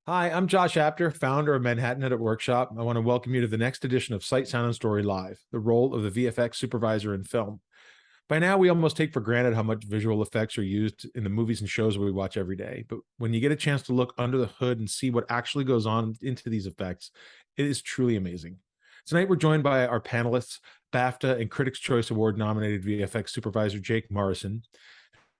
Hi, I'm Josh Apter, founder of Manhattan Edit Workshop. I want to welcome you to the next edition of Sight, Sound, and Story Live, the role of the VFX supervisor in film. By now, we almost take for granted how much visual effects are used in the movies and shows we watch every day. But when you get a chance to look under the hood and see what actually goes on into these effects, it is truly amazing. Tonight, we're joined by our panelists, BAFTA and Critics' Choice Award nominated VFX supervisor Jake Morrison.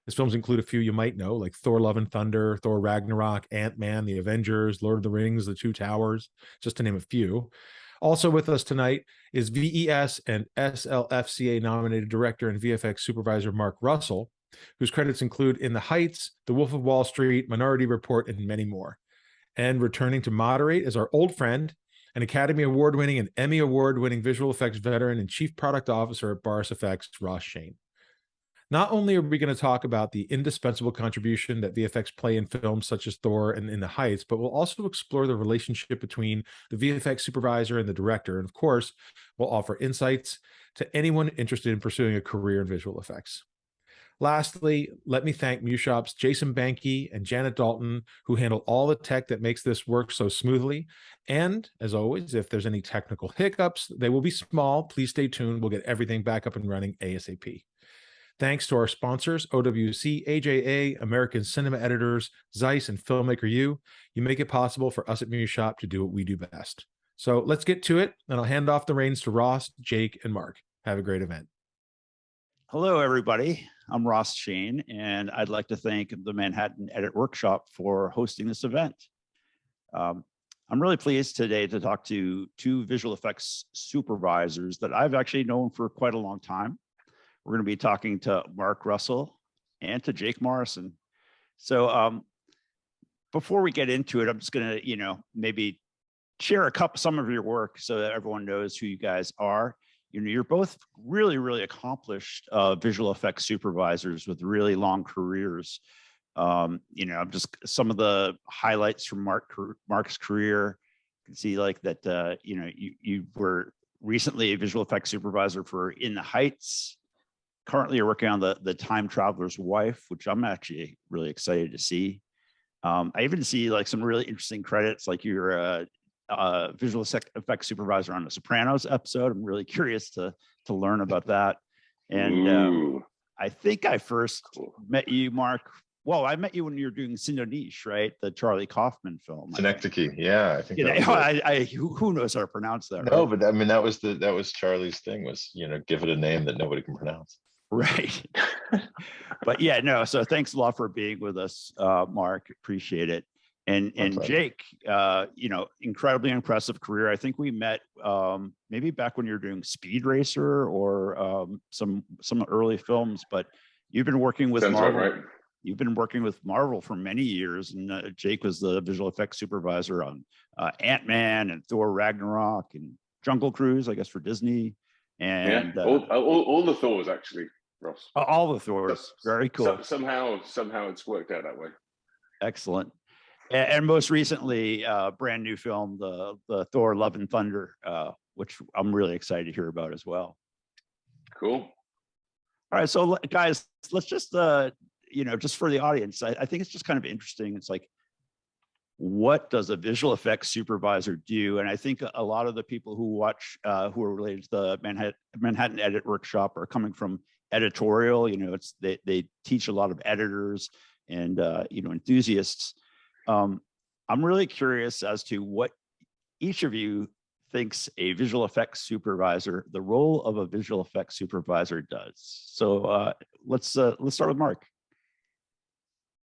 His films include a few you might know, like Thor Love and Thunder, Thor Ragnarok, Ant-Man, The Avengers, Lord of the Rings, The Two Towers, just to name a few. Also with us tonight is VES and SLFCA nominated director and VFX supervisor Mark Russell, whose credits include In the Heights, The Wolf of Wall Street, Minority Report, and many more. And returning to moderate is our old friend, an Academy Award-winning and Emmy Award-winning visual effects veteran and chief product officer at Boris FX, Ross Shain. Not only are we going to talk about the indispensable contribution that VFX play in films such as Thor and In the Heights, but we'll also explore the relationship between the VFX supervisor and the director. And of course, we'll offer insights to anyone interested in pursuing a career in visual effects. Lastly, let me thank mewshop's Jason Banke and Janet Dalton, who handle all the tech that makes this work so smoothly. And as always, if there's any technical hiccups, they will be small. Please stay tuned. We'll get everything back up and running ASAP. Thanks to our sponsors, OWC, AJA, American Cinema Editors, Zeiss, and Filmmaker U. You make it possible for us at mewshop to do what we do best. So let's get to it, and I'll hand off the reins to Ross, Jake, and Mark. Have a great event. Hello, everybody. I'm Ross Shain, and I'd like to thank the Manhattan Edit Workshop for hosting this event. I'm really pleased today to talk to two visual effects supervisors that I've actually known for quite a long time. We're going to be talking to Mark Russell and to Jake Morrison. So before we get into it, I'm just going to, maybe share some of your work so that everyone knows who you guys are. You're both really, really accomplished visual effects supervisors with really long careers. Just some of the highlights from Mark's career. You can see like that, you were recently a visual effects supervisor for In the Heights. Currently, you're working on the Time Traveler's Wife, which I'm actually really excited to see. I even see like some really interesting credits, like you're a visual effects supervisor on a Sopranos episode. I'm really curious to learn about that. And I think I first met you, Mark. Well, I met you when you were doing Synonyche, right? The Charlie Kaufman film. Synecdoche, yeah. I think who knows how to pronounce that? No, right? but I mean that was Charlie's thing, was give it a name that nobody can pronounce. Right. But yeah, no. So thanks a lot for being with us, Mark. Appreciate it. And Jake, incredibly impressive career. I think we met maybe back when you were doing Speed Racer or some early films, but you've been working with Marvel. Right. You've been working with Marvel for many years, and Jake was the visual effects supervisor on Ant-Man and Thor Ragnarok and Jungle Cruise, I guess, for Disney. And all the Thors, actually, Ross. All the Thors. Very cool. Somehow it's worked out that way. Excellent. And most recently, brand new film, the Thor Love and Thunder, which I'm really excited to hear about as well. Cool. All right, so guys, let's just just for the audience, I think it's just kind of interesting. It's like, what does a visual effects supervisor do? And I think a lot of the people who watch, who are related to the Manhattan Edit Workshop are coming from editorial. They teach a lot of editors and enthusiasts. I'm really curious as to what each of you thinks a visual effects supervisor, the role of a visual effects supervisor does. So let's start with Mark.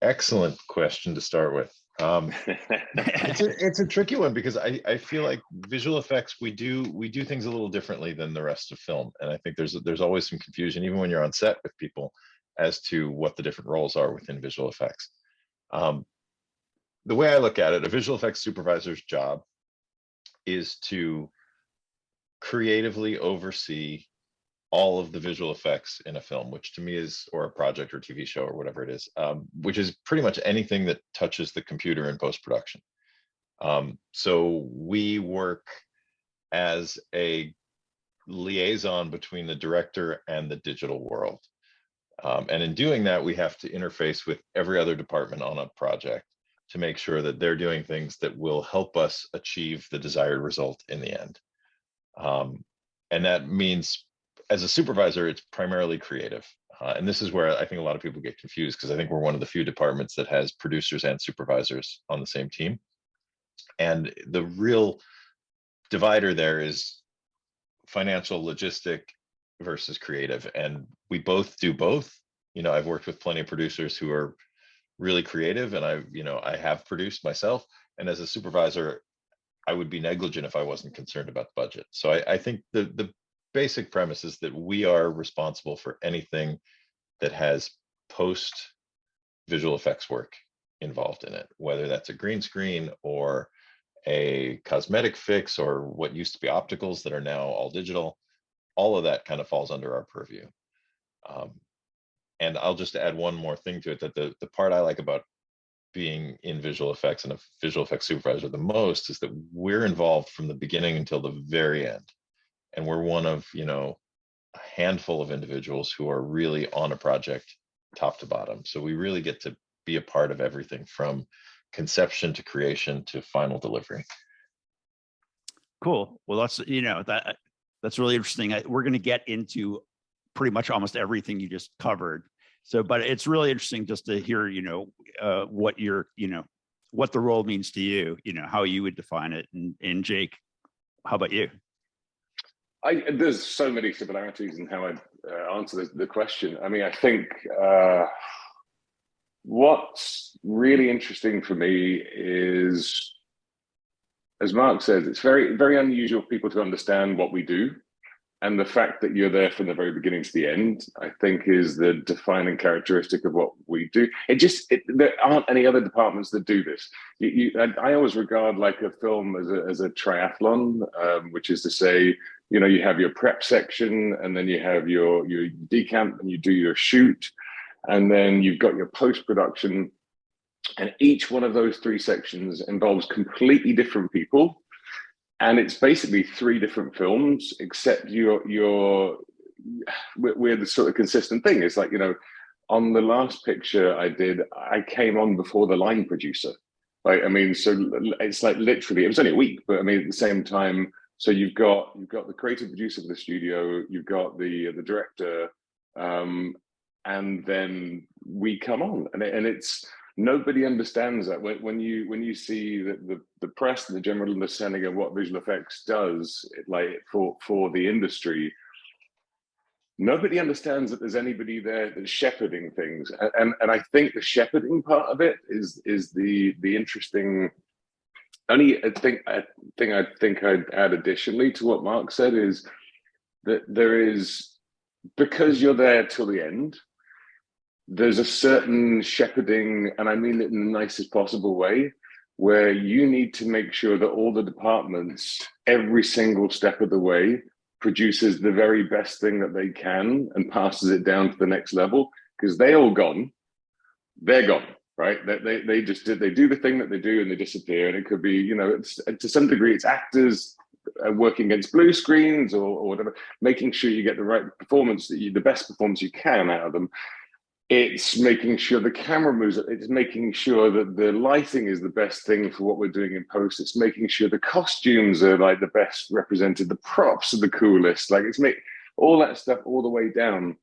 Excellent question to start with. It's a tricky one because I feel like visual effects, we do things a little differently than the rest of film, and I think there's always some confusion even when you're on set with people as to what the different roles are within visual effects. The way I look at it, a visual effects supervisor's job is to creatively oversee all of the visual effects in a film, which to me is, or a project or TV show or whatever it is, which is pretty much anything that touches the computer in post-production. So we work as a liaison between the director and the digital world. And in doing that, we have to interface with every other department on a project to make sure that they're doing things that will help us achieve the desired result in the end. And that means, as a supervisor, it's primarily creative. And this is where I think a lot of people get confused, because I think we're one of the few departments that has producers and supervisors on the same team. And the real divider there is financial, logistic versus creative. And we both do both. You know, I've worked with plenty of producers who are really creative, and I have produced myself. And as a supervisor, I would be negligent if I wasn't concerned about the budget. So I think the basic premise is that we are responsible for anything that has post visual effects work involved in it, whether that's a green screen or a cosmetic fix or what used to be opticals that are now all digital. All of that kind of falls under our purview. And I'll just add one more thing to it, that the part I like about being in visual effects and a visual effects supervisor the most is that we're involved from the beginning until the very end. And we're one of, a handful of individuals who are really on a project top to bottom. So we really get to be a part of everything from conception to creation to final delivery. Cool. Well, that's really interesting. We're going to get into pretty much almost everything you just covered. So, but it's really interesting just to hear, what what the role means to you, how you would define it. And Jake, how about you? There's so many similarities in how I answer the question. I mean, I think what's really interesting for me is, as Mark says, it's very, very unusual for people to understand what we do. And the fact that you're there from the very beginning to the end, I think, is the defining characteristic of what we do. There aren't any other departments that do this. I always regard like a film as a triathlon, which is to say, you have your prep section, and then you have your decamp, and you do your shoot, and then you've got your post-production. And each one of those three sections involves completely different people. And it's basically three different films, except we're the sort of consistent thing. It's like, on the last picture I did, I came on before the line producer. Right? I mean, so it's like literally, it was only a week, but I mean, at the same time, so you've got the creative producer of the studio, you've got the director, and then we come on, and it's, nobody understands that when you see the press and the general understanding of what visual effects does, for the industry, nobody understands that there's anybody there that's shepherding things, and I think the shepherding part of it is the interesting. Only thing I'd add additionally to what Mark said is that there is, because you're there till the end, there's a certain shepherding, and I mean it in the nicest possible way, where you need to make sure that all the departments, every single step of the way, produces the very best thing that they can and passes it down to the next level, because they're gone, right? They do the thing that they do and they disappear. And it could be, to some degree, it's actors working against blue screens or whatever, making sure you get the right performance, the best performance you can out of them. It's making sure the camera moves. It's making sure that the lighting is the best thing for what we're doing in post. It's making sure the costumes are like the best represented. The props are the coolest. Like, it's all that stuff all the way down.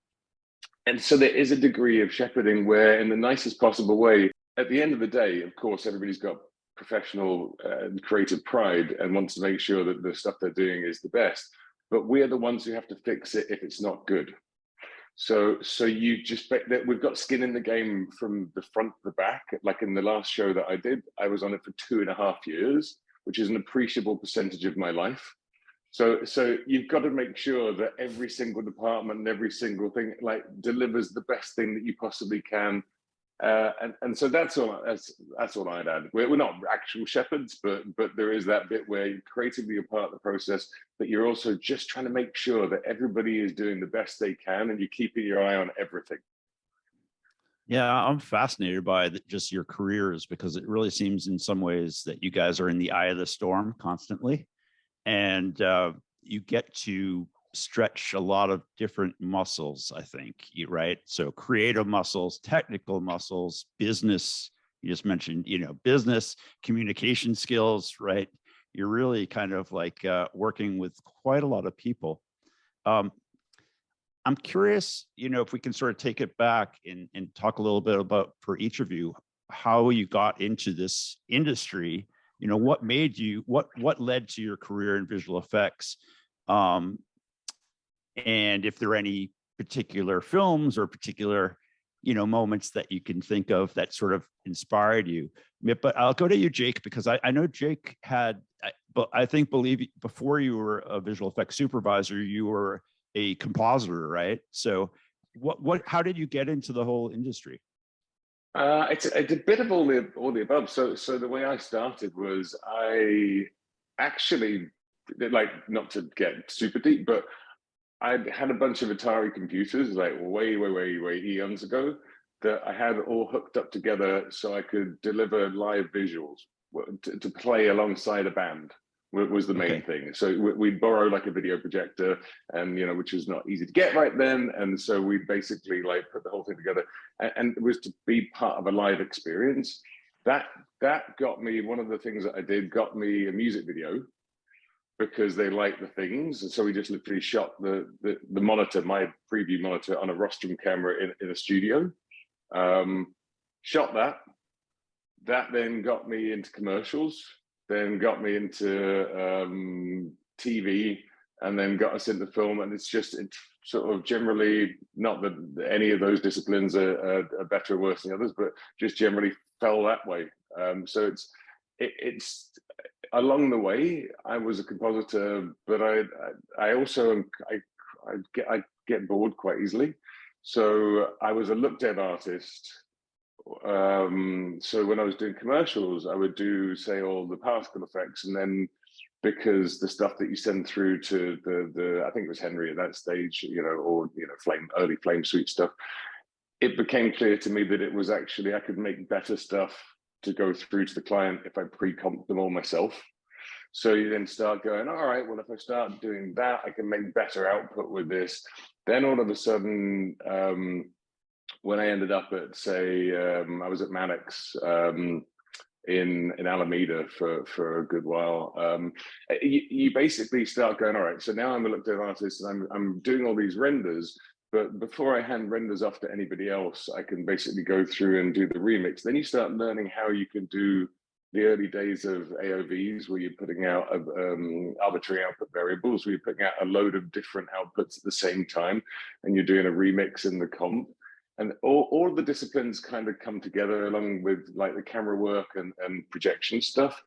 And so there is a degree of shepherding where, in the nicest possible way, at the end of the day, of course, everybody's got professional creative pride and wants to make sure that the stuff they're doing is the best. But we're the ones who have to fix it if it's not good. So you just bet that we've got skin in the game from the front to the back. Like in the last show that I did, I was on it for 2.5 years, which is an appreciable percentage of my life. So you've got to make sure that every single department and every single thing delivers the best thing that you possibly can. And so that's all I'd add. We're not actual shepherds, but there is that bit where creatively you're part of the process, but you're also just trying to make sure that everybody is doing the best they can, and you're keeping your eye on everything. Yeah, I'm fascinated by just your careers, because it really seems in some ways that you guys are in the eye of the storm constantly, and you get to stretch a lot of different muscles, I think, right? So creative muscles, technical muscles, business you just mentioned, business communication skills, right? You're really kind of like working with quite a lot of people. I'm curious, if we can sort of take it back and talk a little bit about, for each of you, how you got into this industry. What made you, what led to your career in visual effects? And if there are any particular films or particular, moments that you can think of that sort of inspired you. But I'll go to you, Jake, because I know Jake had, but I think, before you were a visual effects supervisor, you were a compositor, right? So how did you get into the whole industry? It's a bit of all the above. So the way I started was, I actually, like, not to get super deep, but I had a bunch of Atari computers, like way eons ago, that I had all hooked up together so I could deliver live visuals to play alongside a band. Was the main thing. So we'd borrow like a video projector, and which was not easy to get right then, and so we basically like put the whole thing together, and it was to be part of a live experience. That got me, one of the things that I did got me a music video, because they liked the things, and so we just literally shot the monitor, my preview monitor, on a rostrum camera in a studio. Shot that then got me into commercials, then got me into TV, and then got us into film. And it's sort of generally, not that any of those disciplines are better or worse than others, but just generally fell that way. So it's along the way, I was a compositor, but I also I get bored quite easily. So I was a look dev artist. So when I was doing commercials, I would do, say, all the particle effects, and then, because the stuff that you send through to the I think it was Henry at that stage, or early Flame Suite stuff, it became clear to me that it was actually, I could make better stuff to go through to the client if I pre-comped them all myself. So you then start going, all right, well, if I start doing that, I can make better output with this. Then all of a sudden, when I ended up at, say, I was at Mannix in Alameda for a good while. You basically start going, all right, so now I'm a look dev artist, and I'm doing all these renders, but before I hand renders off to anybody else, I can basically go through and do the remix. Then you start learning how you can do the early days of AOVs, where you're putting out arbitrary output variables, where you're putting out a load of different outputs at the same time, and you're doing a remix in the comp. And all the disciplines kind of come together, along with like the camera work and projection stuff.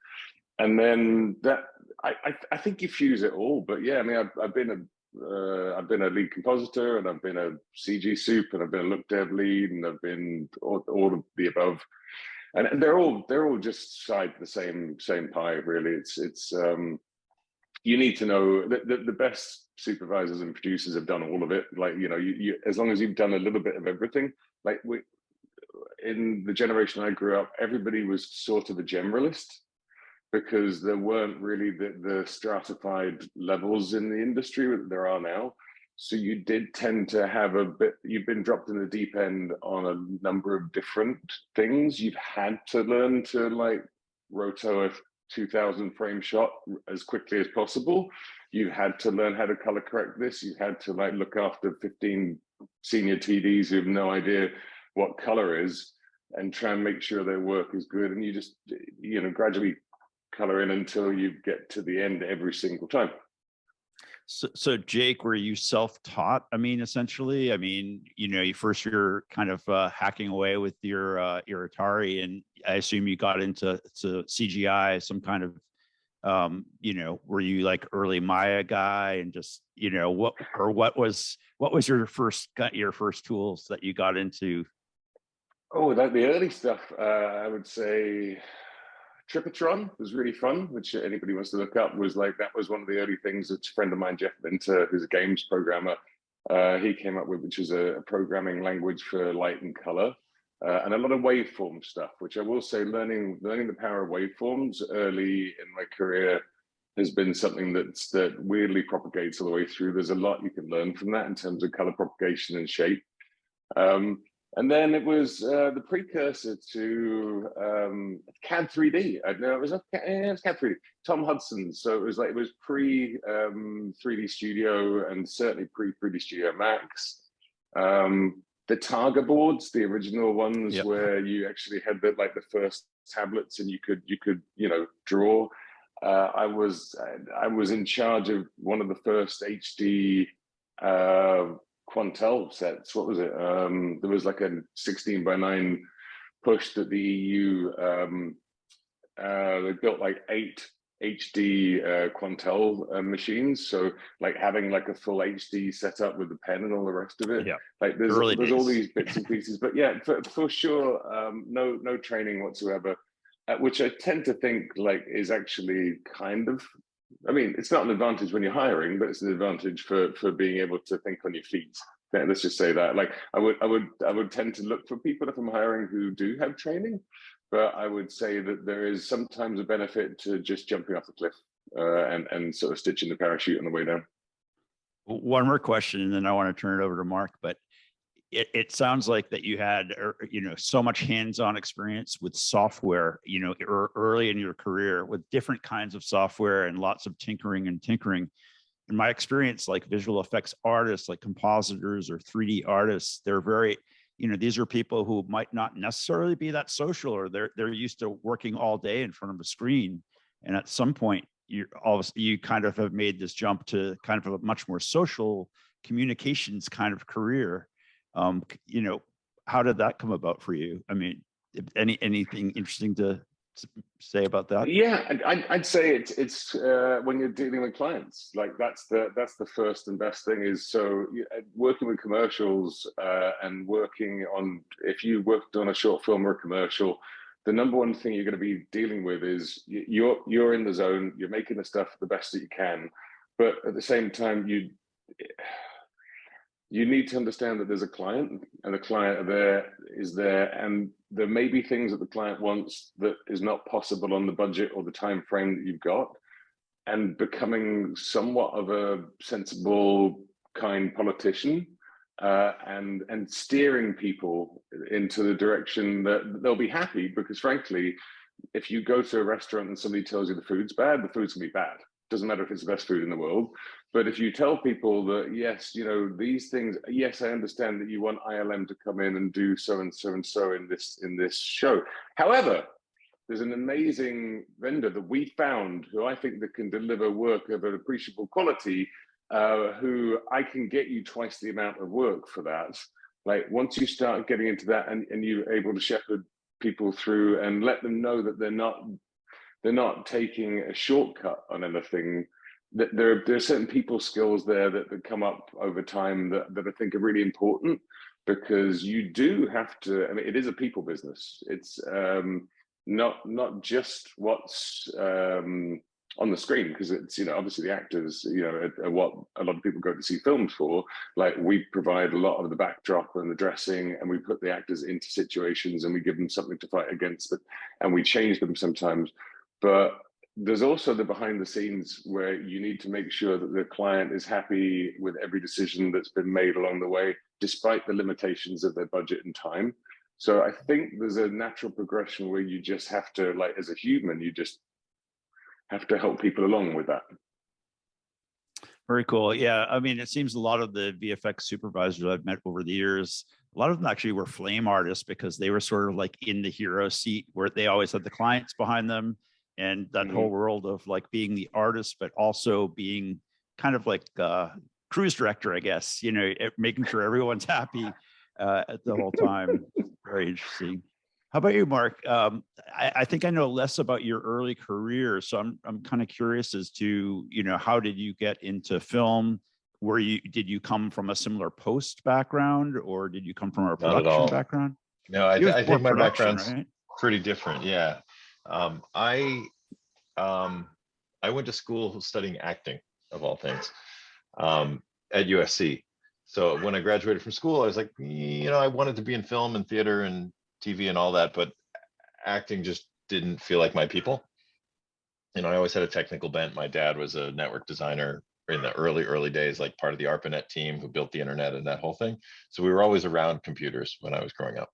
And then that, I think you fuse it all. But yeah, I mean, I've been a lead compositor, and I've been a CG soup, and I've been a look dev lead, and I've been all of the above. And they're all just side the same pie, really. It's you need to know that the best supervisors and producers have done all of it. Like, you as long as you've done a little bit of everything. Like, in the generation I grew up, everybody was sort of a generalist, because there weren't really the stratified levels in the industry that there are now. So you did tend to have you've been dropped in the deep end on a number of different things. You've had to learn to like roto a 2000 frame shot as quickly as possible. You had to learn how to color correct this. You had to like look after 15 senior TDs who have no idea what color is, and try and make sure their work is good. And you just, gradually color in until you get to the end every single time. So Jake, were you self-taught? I mean, essentially, you're kind of hacking away with your Atari, and I assume you got into CGI, some kind of, were you like early Maya guy, and just, what was your first tools that you got into? Oh, the early stuff, I would say Tripitron was really fun, which anybody wants to look up, that was one of the early things that a friend of mine, Jeff Linter, who's a games programmer, he came up with, which is a programming language for light and color, and a lot of waveform stuff, which I will say, learning the power of waveforms early in my career has been something that weirdly propagates all the way through. There's a lot you can learn from that in terms of color propagation and shape. And then it was the precursor to CAD 3D. I know it was CAD 3D. Tom Hudson. So it was pre 3D Studio and certainly pre 3D Studio Max. The Targa boards, the original ones, Yep. where you actually had the first tablets and you could draw. I was in charge of one of the first HD Quantel sets. What was it? There was like a 16:9 push that the EU they built like 8 HD Quantel machines. So like having like a full HD setup with the pen and all the rest of it. Yeah. Like there's all these bits and pieces. But yeah, for sure, no training whatsoever, which I tend to think like is actually kind of. I mean, it's not an advantage when you're hiring, but it's an advantage for being able to think on your feet. Yeah, let's just say that. Like, I would tend to look for people if I'm hiring who do have training, but I would say that there is sometimes a benefit to just jumping off the cliff and sort of stitching the parachute on the way down. One more question, and then I want to turn it over to Mark. But it sounds like that you had, so much hands-on experience with software, early in your career with different kinds of software and lots of tinkering. In my experience, like visual effects artists, like compositors or 3D artists, they're very, these are people who might not necessarily be that social, or they're used to working all day in front of a screen. And at some point, you kind of have made this jump to kind of a much more social communications kind of career. How did that come about for you? I mean, anything interesting to say about that? Yeah, I'd say it's when you're dealing with clients, like that's the first and best thing is, so working with commercials and working on, if you worked on a short film or a commercial, the number one thing you're going to be dealing with is you're in the zone, you're making the stuff the best that you can, but at the same time you need to understand that there's a client, and the client is there, and there may be things that the client wants that is not possible on the budget or the time frame that you've got, and becoming somewhat of a sensible, kind politician and steering people into the direction that they'll be happy. Because frankly, if you go to a restaurant and somebody tells you the food's bad, the food's gonna be bad. Doesn't matter if it's the best food in the world. But if you tell people that, yes, these things, yes, I understand that you want ILM to come in and do so and so and so in this show. However, there's an amazing vendor that we found who I think that can deliver work of an appreciable quality, who I can get you twice the amount of work for that. Like once you start getting into that and you're able to shepherd people through and let them know that they're not taking a shortcut on anything, that there are certain people skills there that come up over time that I think are really important, because you do have to, I mean, it is a people business. It's not just what's on the screen, because it's, obviously the actors, are what a lot of people go to see films for. Like we provide a lot of the backdrop and the dressing, and we put the actors into situations and we give them something to fight against, and we change them sometimes. But there's also the behind the scenes where you need to make sure that the client is happy with every decision that's been made along the way, despite the limitations of their budget and time. So I think there's a natural progression where you just have to, like, as a human, you just have to help people along with that. Very cool. Yeah. I mean, it seems a lot of the VFX supervisors I've met over the years, a lot of them actually were flame artists, because they were sort of like in the hero seat where they always had the clients behind them. And that whole world of like being the artist, but also being kind of like cruise director, I guess, making sure everyone's happy at the whole time. Very interesting. How about you, Mark? I think I know less about your early career, so I'm kind of curious as to, how did you get into film? Did you come from a similar post background, or did you come from a production background? No, I think my background's right? Pretty different. Yeah. I went to school studying acting, of all things, at USC. So when I graduated from school, I was like, I wanted to be in film and theater and TV and all that, but acting just didn't feel like my people. I always had a technical bent. My dad was a network designer, in the early days, like part of the ARPANET team who built the internet and that whole thing. So we were always around computers when I was growing up.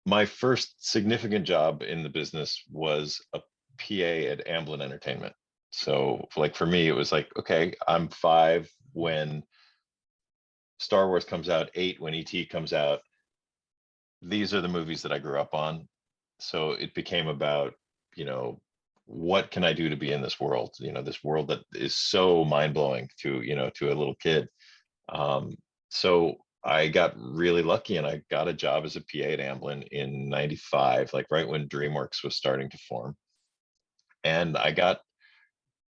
My first significant job in the business was a PA at Amblin Entertainment. So like for me, it was like, okay, I'm 5 when Star Wars comes out, 8 when ET comes out. These are the movies that I grew up on. So it became about, you know, what can I do to be in this world? You know, this world that is so mind blowing to, you know, to a little kid. So I got really lucky and I got a job as a PA at Amblin in '95, like right when DreamWorks was starting to form. And I got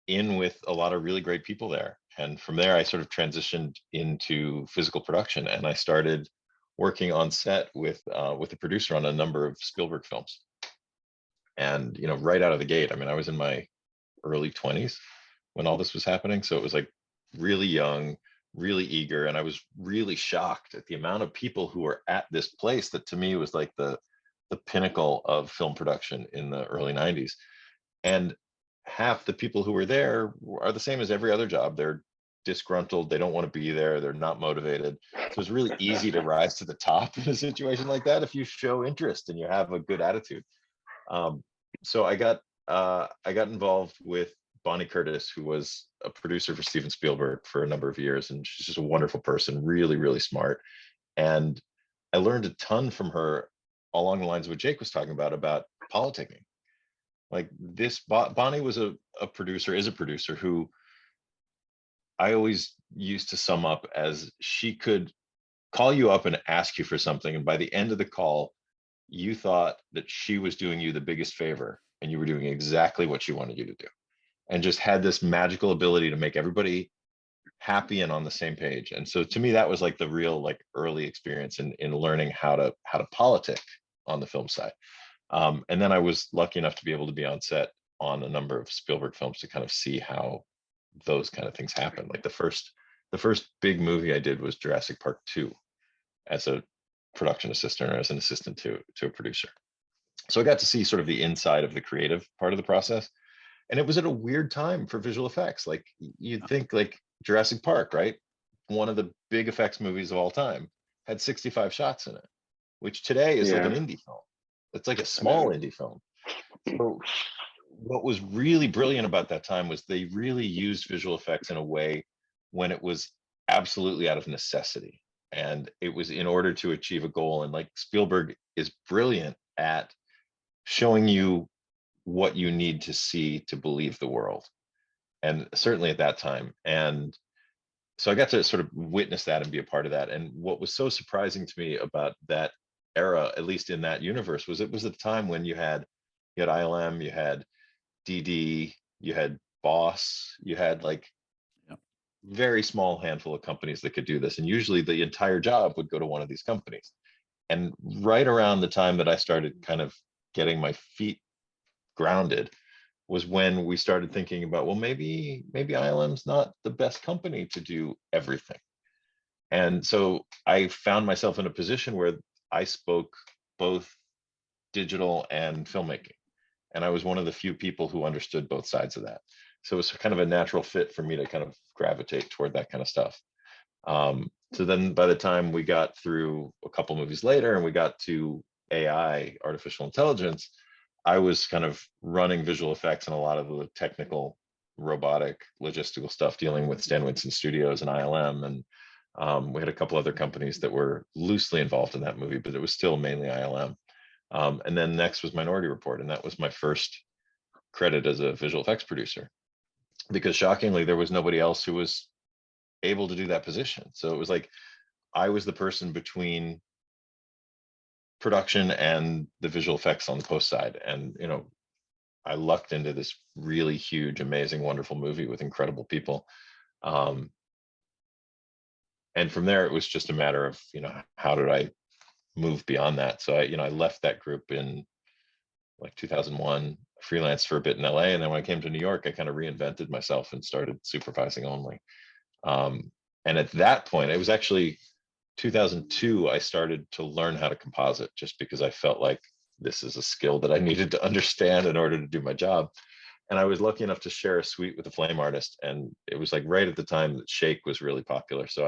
in with a lot of really great people there. And from there, I sort of transitioned into physical production, and I started working on set with a producer on a number of Spielberg films. And you know, right out of the gate, I mean, I was in my early 20s when all this was happening, so it was like really young, really eager, and I was really shocked at the amount of people who were at this place that to me was like the pinnacle of film production in the early 90s. And half the people who were there are the same as every other job. They're disgruntled, they don't want to be there, they're not motivated. So it's really easy to rise to the top in a situation like that if you show interest and you have a good attitude. So I got involved with Bonnie Curtis, who was a producer for Steven Spielberg for a number of years, and she's just a wonderful person, really, really smart. And I learned a ton from her along the lines of what Jake was talking about politicking. Like this, Bonnie was a producer, is a producer who I always used to sum up as she could call you up and ask you for something, and by the end of the call, you thought that she was doing you the biggest favor and you were doing exactly what she wanted you to do, and just had this magical ability to make everybody happy and on the same page. And so to me, that was like the real like early experience in learning how to politic on the film side. And then I was lucky enough to be able to be on set on a number of Spielberg films to kind of see how those kind of things happen. Like the first big movie I did was Jurassic Park 2 as a production assistant, or as an assistant to a producer. So I got to see sort of the inside of the creative part of the process. And it was at a weird time for visual effects. Like you'd think like Jurassic Park, right? One of the big effects movies of all time, had 65 shots in it, which today is like an indie film. It's like a small indie film. So what was really brilliant about that time was they really used visual effects in a way when it was absolutely out of necessity. And it was in order to achieve a goal. And like Spielberg is brilliant at showing you what you need to see to believe the world. And certainly at that time. And so I got to sort of witness that and be a part of that. And what was so surprising to me about that era, at least in that universe, was it was a time when you had ILM, you had DD, you had Boss, you had like very small handful of companies that could do this. And usually the entire job would go to one of these companies. And right around the time that I started kind of getting my feet grounded was when we started thinking about, well, maybe ILM's not the best company to do everything. And so I found myself in a position where I spoke both digital and filmmaking. And I was one of the few people who understood both sides of that. So it was kind of a natural fit for me to kind of gravitate toward that kind of stuff. So then by the time we got through a couple movies later and we got to AI, artificial intelligence, I was kind of running visual effects and a lot of the technical, robotic, logistical stuff dealing with Stan Winston Studios and ILM. And we had a couple other companies that were loosely involved in that movie, but it was still mainly ILM. And then next was Minority Report, and that was my first credit as a visual effects producer, because shockingly, there was nobody else who was able to do that position. So it was like I was the person between production and the visual effects on the post side. And, you know, I lucked into this really huge, amazing, wonderful movie with incredible people. And from there, it was just a matter of, you know, how did I move beyond that? So I left that group in like 2001, freelanced for a bit in LA. And then when I came to New York, I kind of reinvented myself and started supervising only. And at that point, it was actually 2002, I started to learn how to composite, just because I felt like this is a skill that I needed to understand in order to do my job. And I was lucky enough to share a suite with a flame artist, and it was like right at the time that Shake was really popular. So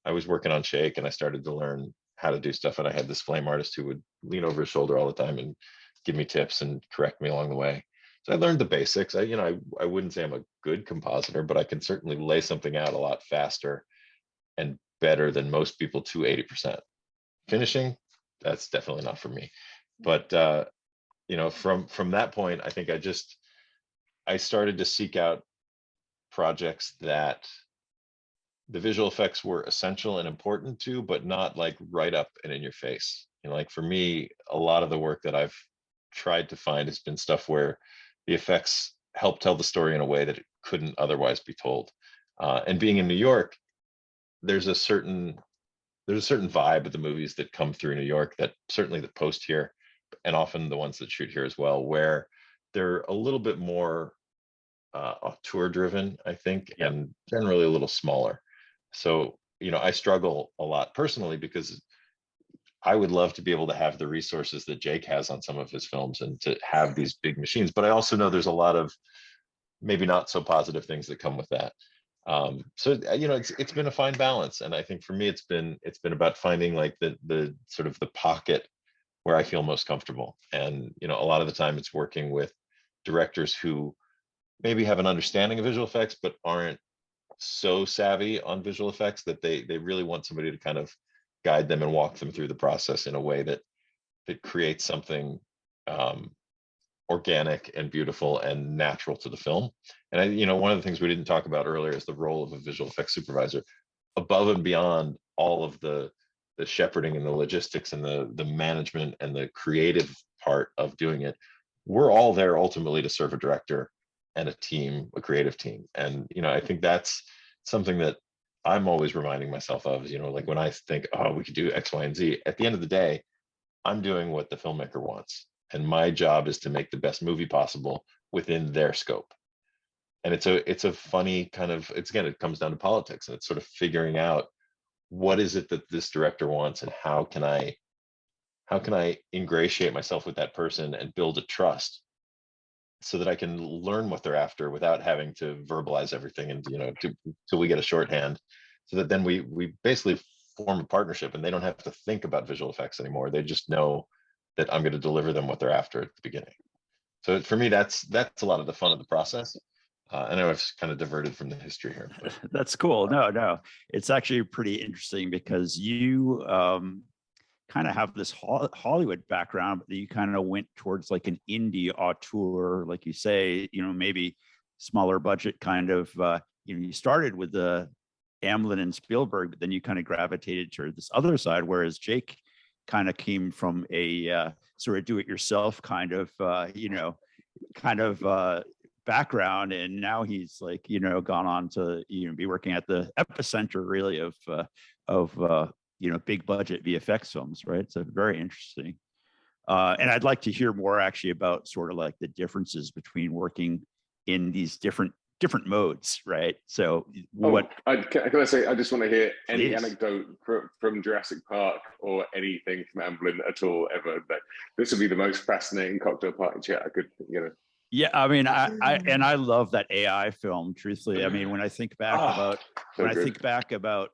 I was working on Shake, and I started to learn how to do stuff. And I had this flame artist who would lean over his shoulder all the time and give me tips and correct me along the way. So I learned the basics. I wouldn't say I'm a good compositor, but I can certainly lay something out a lot faster and better than most people to 80%. Finishing, that's definitely not for me. But from that point, I think I started to seek out projects that the visual effects were essential and important to, but not like right up and in your face. Like for me, a lot of the work that I've tried to find has been stuff where the effects help tell the story in a way that it couldn't otherwise be told. And being in New York, there's a certain vibe of the movies that come through New York, that certainly that post here, and often the ones that shoot here as well, where they're a little bit more auteur driven, I think, and generally a little smaller. So, I struggle a lot personally because I would love to be able to have the resources that Jake has on some of his films and to have these big machines. But I also know there's a lot of maybe not so positive things that come with that. So it's been a fine balance, and I think for me it's been about finding like the sort of the pocket where I feel most comfortable. And a lot of the time it's working with directors who maybe have an understanding of visual effects but aren't so savvy on visual effects that they really want somebody to kind of guide them and walk them through the process in a way that creates something organic and beautiful and natural to the film. And one of the things we didn't talk about earlier is the role of a visual effects supervisor, above and beyond all of the shepherding and the logistics and the management and the creative part of doing it. We're all there ultimately to serve a director and a team, a creative team. And I think that's something that I'm always reminding myself of, like when I think, oh, we could do X, Y, and Z, at the end of the day, I'm doing what the filmmaker wants. And my job is to make the best movie possible within their scope. And it's a funny kind of, it comes down to politics, and it's sort of figuring out what is it that this director wants, and how can I ingratiate myself with that person and build a trust so that I can learn what they're after without having to verbalize everything, and till we get a shorthand, so that then we basically form a partnership, and they don't have to think about visual effects anymore. They just know that I'm going to deliver them what they're after at the beginning. So for me, that's a lot of the fun of the process. I know I've kind of diverted from the history here, but that's cool. No, it's actually pretty interesting because you kind of have this Hollywood background, but you kind of went towards like an indie auteur, like you say, maybe smaller budget kind of, you started with the Amblin and Spielberg, but then you kind of gravitated to this other side, whereas Jake kind of came from a sort of do-it-yourself kind of, background, and now he's like, gone on to be working at the epicenter really of big budget VFX films, right? So very interesting. And I'd like to hear more actually about sort of like the differences between working in these different modes, right? So can I say, I just want to hear any Please. anecdote from Jurassic Park or anything from Amblin at all ever. But this would be the most fascinating cocktail party chat I could, Yeah, I mean, I love that AI film. Truthfully, I mean, when I think back about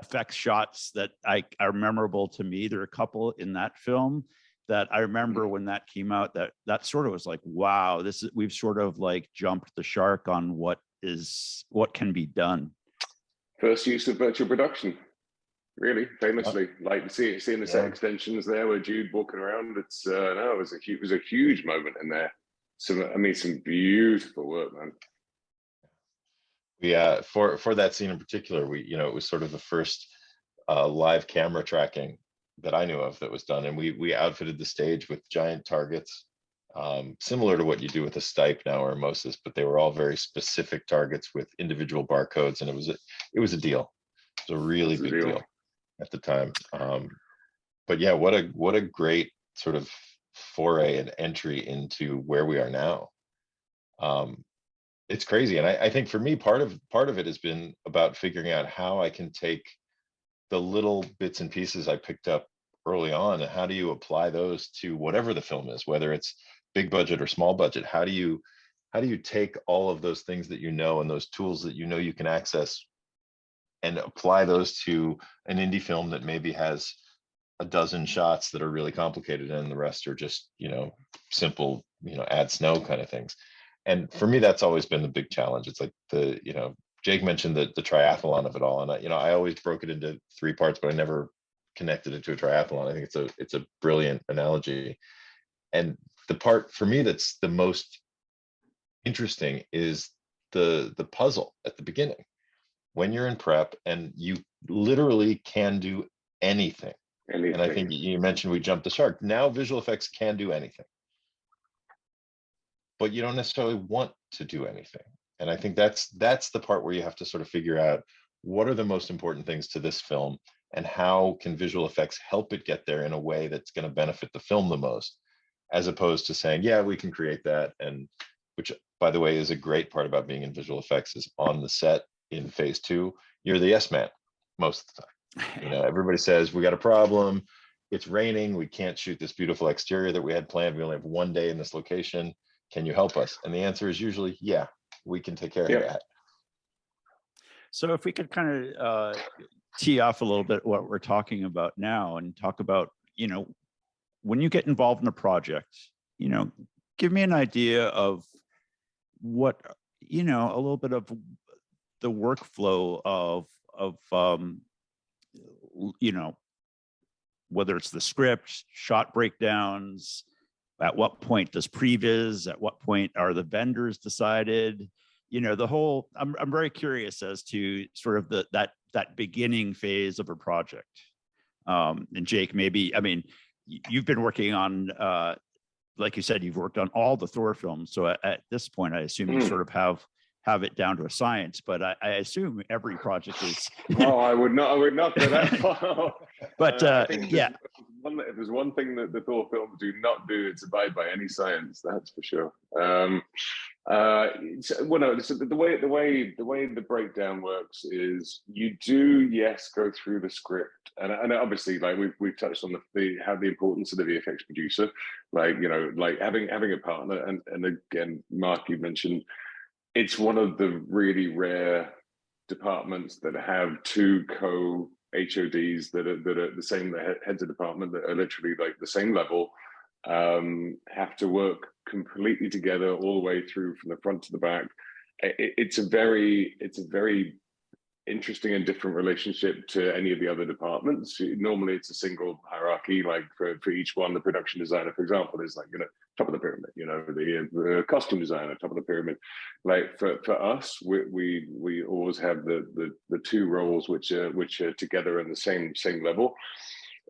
effects shots that are memorable to me, there are a couple in that film that I remember when that came out. That sort of was like, wow, we've sort of like jumped the shark on what can be done. First use of virtual production, really famously, like seeing the set extensions there where Jude walking around. It was a huge moment in there. Some beautiful work, man. Yeah, for that scene in particular, it was sort of the first live camera tracking that I knew of that was done, and we outfitted the stage with giant targets, similar to what you do with a Stipe now or a Moses, but they were all very specific targets with individual barcodes, and it was a deal. It was a really big deal at the time. But yeah, what a great sort of foray and entry into where we are now. It's crazy. And I think for me, part of it has been about figuring out how I can take the little bits and pieces I picked up early on, and how do you apply those to whatever the film is, whether it's big budget or small budget. How do you how do you take all of those things that you know and those tools that you know you can access and apply those to an indie film that maybe has a dozen shots that are really complicated and the rest are just, simple, add snow kind of things. And for me, that's always been the big challenge. It's like Jake mentioned the triathlon of it all. And I always broke it into 3 parts, but I never connected it to a triathlon. I think it's a brilliant analogy. And the part for me that's the most interesting is the puzzle at the beginning when you're in prep and you literally can do anything. And I think you mentioned we jumped the shark. Now visual effects can do anything, but you don't necessarily want to do anything. And I think that's the part where you have to sort of figure out what are the most important things to this film and how can visual effects help it get there in a way that's going to benefit the film the most, as opposed to saying, yeah, we can create that. And which, by the way, is a great part about being in visual effects, is on the set in phase 2, you're the yes man most of the time. Everybody says, we got a problem. It's raining. We can't shoot this beautiful exterior that we had planned. We only have 1 day in this location. Can you help us? And the answer is usually, yeah, we can take care of that. So if we could kind of tee off a little bit what we're talking about now and talk about, when you get involved in a project, give me an idea of what, a little bit of the workflow of whether it's the script, shot breakdowns, at what point does previs, at what point are the vendors decided, the whole, I'm very curious as to sort of that beginning phase of a project. And Jake, maybe, you've been working on, like you said, you've worked on all the Thor films. So at this point, I assume you sort of have it down to a science, but I assume every project is. Oh, I would not go that far. But yeah. If there's one thing that the Thor films do not do, it's abide by any science. That's for sure. So the way the breakdown works is you do, yes, go through the script, and obviously, like we've touched on the importance of the VFX producer, like having a partner, and again, Mark, you mentioned it's one of the really rare departments that have 2 HODs that are the same, the heads of department that are literally like the same level, have to work completely together all the way through from the front to the back. It's a very interesting and different relationship to any of the other departments. Normally it's a single hierarchy, like for each one. The production designer, for example, is like, top of the pyramid, the costume designer, top of the pyramid. Like for us, we always have the 2 roles which are together in the same level.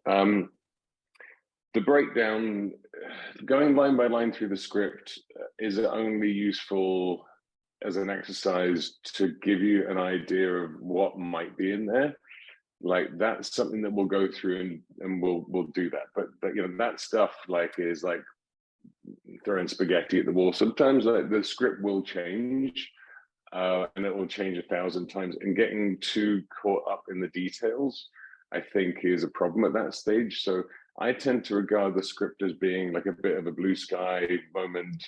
The breakdown, going line by line through the script, is only useful as an exercise to give you an idea of what might be in there. Like that's something that we'll go through and we'll do that. But that stuff is like throwing spaghetti at the wall. Sometimes like the script will change, and it will change 1,000 times. And getting too caught up in the details, I think, is a problem at that stage. So I tend to regard the script as being like a bit of a blue sky moment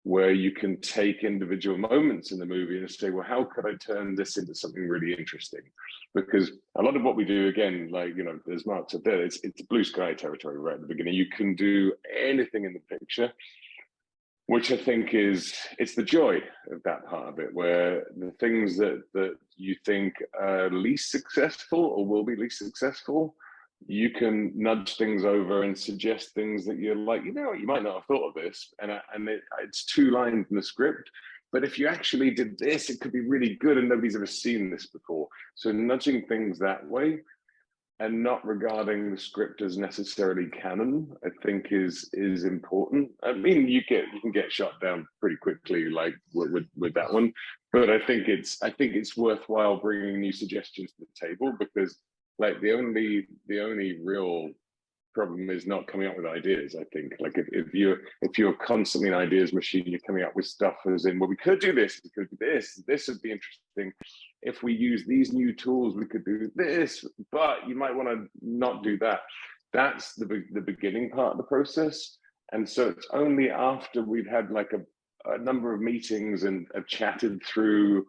where you can take individual moments in the movie and say, well, how could I turn this into something really interesting? Because a lot of what we do, again, like, as Mark said there, it's blue sky territory right at the beginning. You can do anything in the picture, which I think it's the joy of that part of it, where the things that you think are least successful or will be least successful, you can nudge things over and suggest things that you're like, you might not have thought of this, and it's 2 lines in the script, but if you actually did this, it could be really good, and nobody's ever seen this before. So nudging things that way, and not regarding the script as necessarily canon, I think is important. I mean, you can get shot down pretty quickly, like with that one, but I think it's worthwhile bringing new suggestions to the table, because like the only real problem is not coming up with ideas. I think like if you're constantly an ideas machine, you're coming up with stuff as in, well, we could do this, we could do this would be interesting. If we use these new tools, we could do this, but you might want to not do that. That's the beginning part of the process. And so it's only after we've had like a number of meetings and have chatted through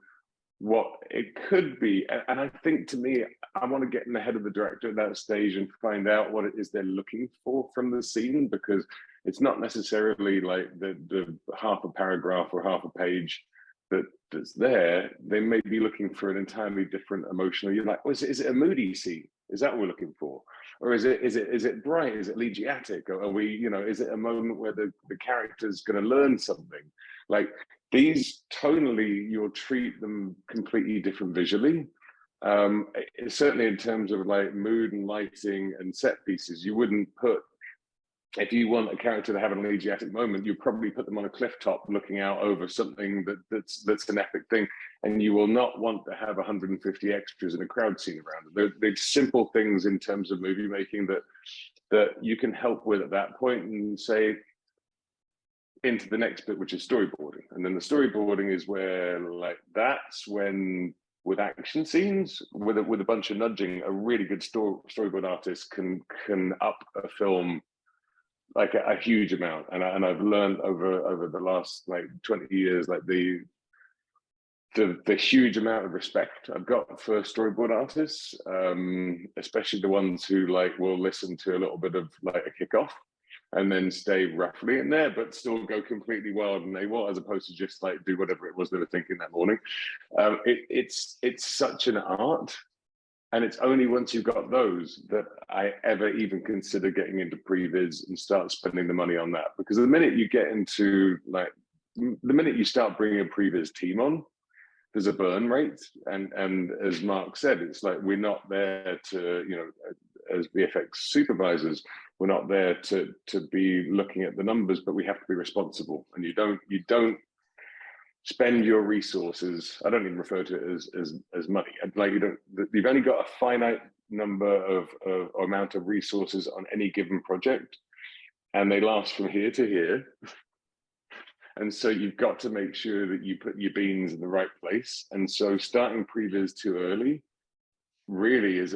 what it could be. And I think, to me, I want to get in the head of the director at that stage and find out what it is they're looking for from the scene, because it's not necessarily like the half a paragraph or half a page that's there. They may be looking for an entirely different emotional. You're like, is it a moody scene? Is that what we're looking for? Or is it bright? Is it elegiac? Or are we, is it a moment where the character's going to learn something? Like, these, tonally, you'll treat them completely different visually. Certainly in terms of like mood and lighting and set pieces, you wouldn't put, if you want a character to have an elegiac moment, you probably put them on a cliff top looking out over something that's an epic thing, and you will not want to have 150 extras in a crowd scene around them. They're simple things in terms of movie making that you can help with at that point, and say, into the next bit, which is storyboarding. And then the storyboarding is where, like, that's when, with action scenes, with a bunch of nudging, a really good storyboard artist can up a film like a huge amount. And I've learned over the last like 20 years, like the huge amount of respect I've got for storyboard artists, especially the ones who like will listen to a little bit of like a kickoff and then stay roughly in there, but still go completely wild and AWOL, as opposed to just like do whatever it was they were thinking that morning. It's such an art, and it's only once you've got those that I ever even consider getting into previs and start spending the money on that. Because the minute you get into like, the minute you start bringing a previs team on, there's a burn rate, and as Mark said, it's like, we're not there to, as VFX supervisors, we're not there to be looking at the numbers, but we have to be responsible. And you don't spend your resources. I don't even refer to it as money. Like, you've only got a finite number of amount of resources on any given project, and they last from here to here. And so you've got to make sure that you put your beans in the right place. And so starting previs too early really is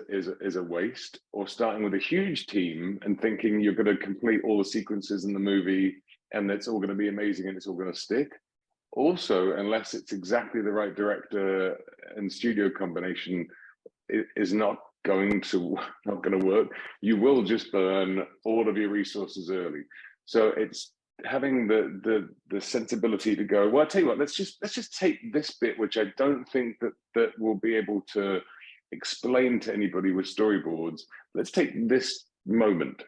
a waste, or starting with a huge team and thinking you're going to complete all the sequences in the movie and it's all going to be amazing and it's all going to stick. Also, unless it's exactly the right director and studio combination, it is not going to work. You will just burn all of your resources early. So it's having the sensibility to go, well, I'll tell you what, let's just take this bit, which I don't think that we'll be able to explain to anybody with storyboards. Let's take this moment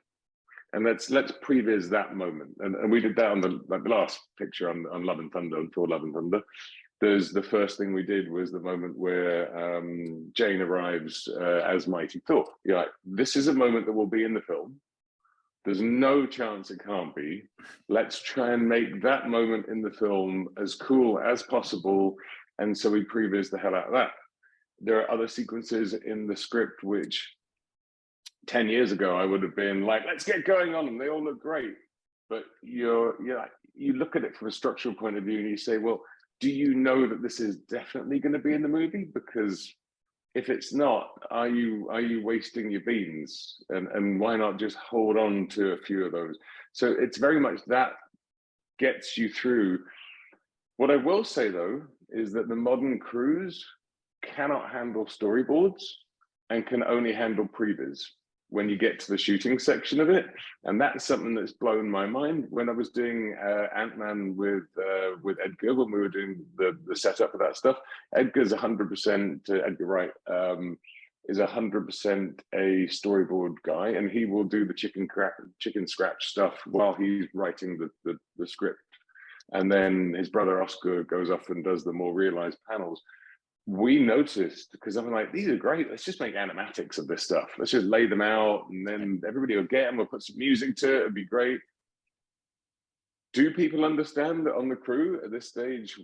and let's previs that moment. And we did that on the last picture on Love and Thunder, on Thor: Love and Thunder. There's the first thing we did was the moment where Jane arrives as Mighty Thor. You're like, this is a moment that will be in the film. There's no chance it can't be. Let's try and make that moment in the film as cool as possible. And so we previs the hell out of that. There are other sequences in the script which 10 years ago I would have been like, let's get going on them. They all look great. But you look at it from a structural point of view and you say, well, do you know that this is definitely going to be in the movie? Because if it's not, are you wasting your beans? And why not just hold on to a few of those? So it's very much that gets you through. What I will say, though, is that the modern crews cannot handle storyboards and can only handle previs when you get to the shooting section of it. And that's something that's blown my mind. When I was doing Ant-Man with Edgar, when we were doing the setup of that stuff, Edgar's 100%, Edgar Wright, is 100% a storyboard guy, and he will do the chicken scratch stuff while he's writing the script. And then his brother Oscar goes off and does the more realized panels. We noticed, because I'm like, these are great, let's just make animatics of this stuff. Let's just lay them out and then everybody will get them. We'll put some music to it, it'd be great. Do people understand that on the crew at this stage,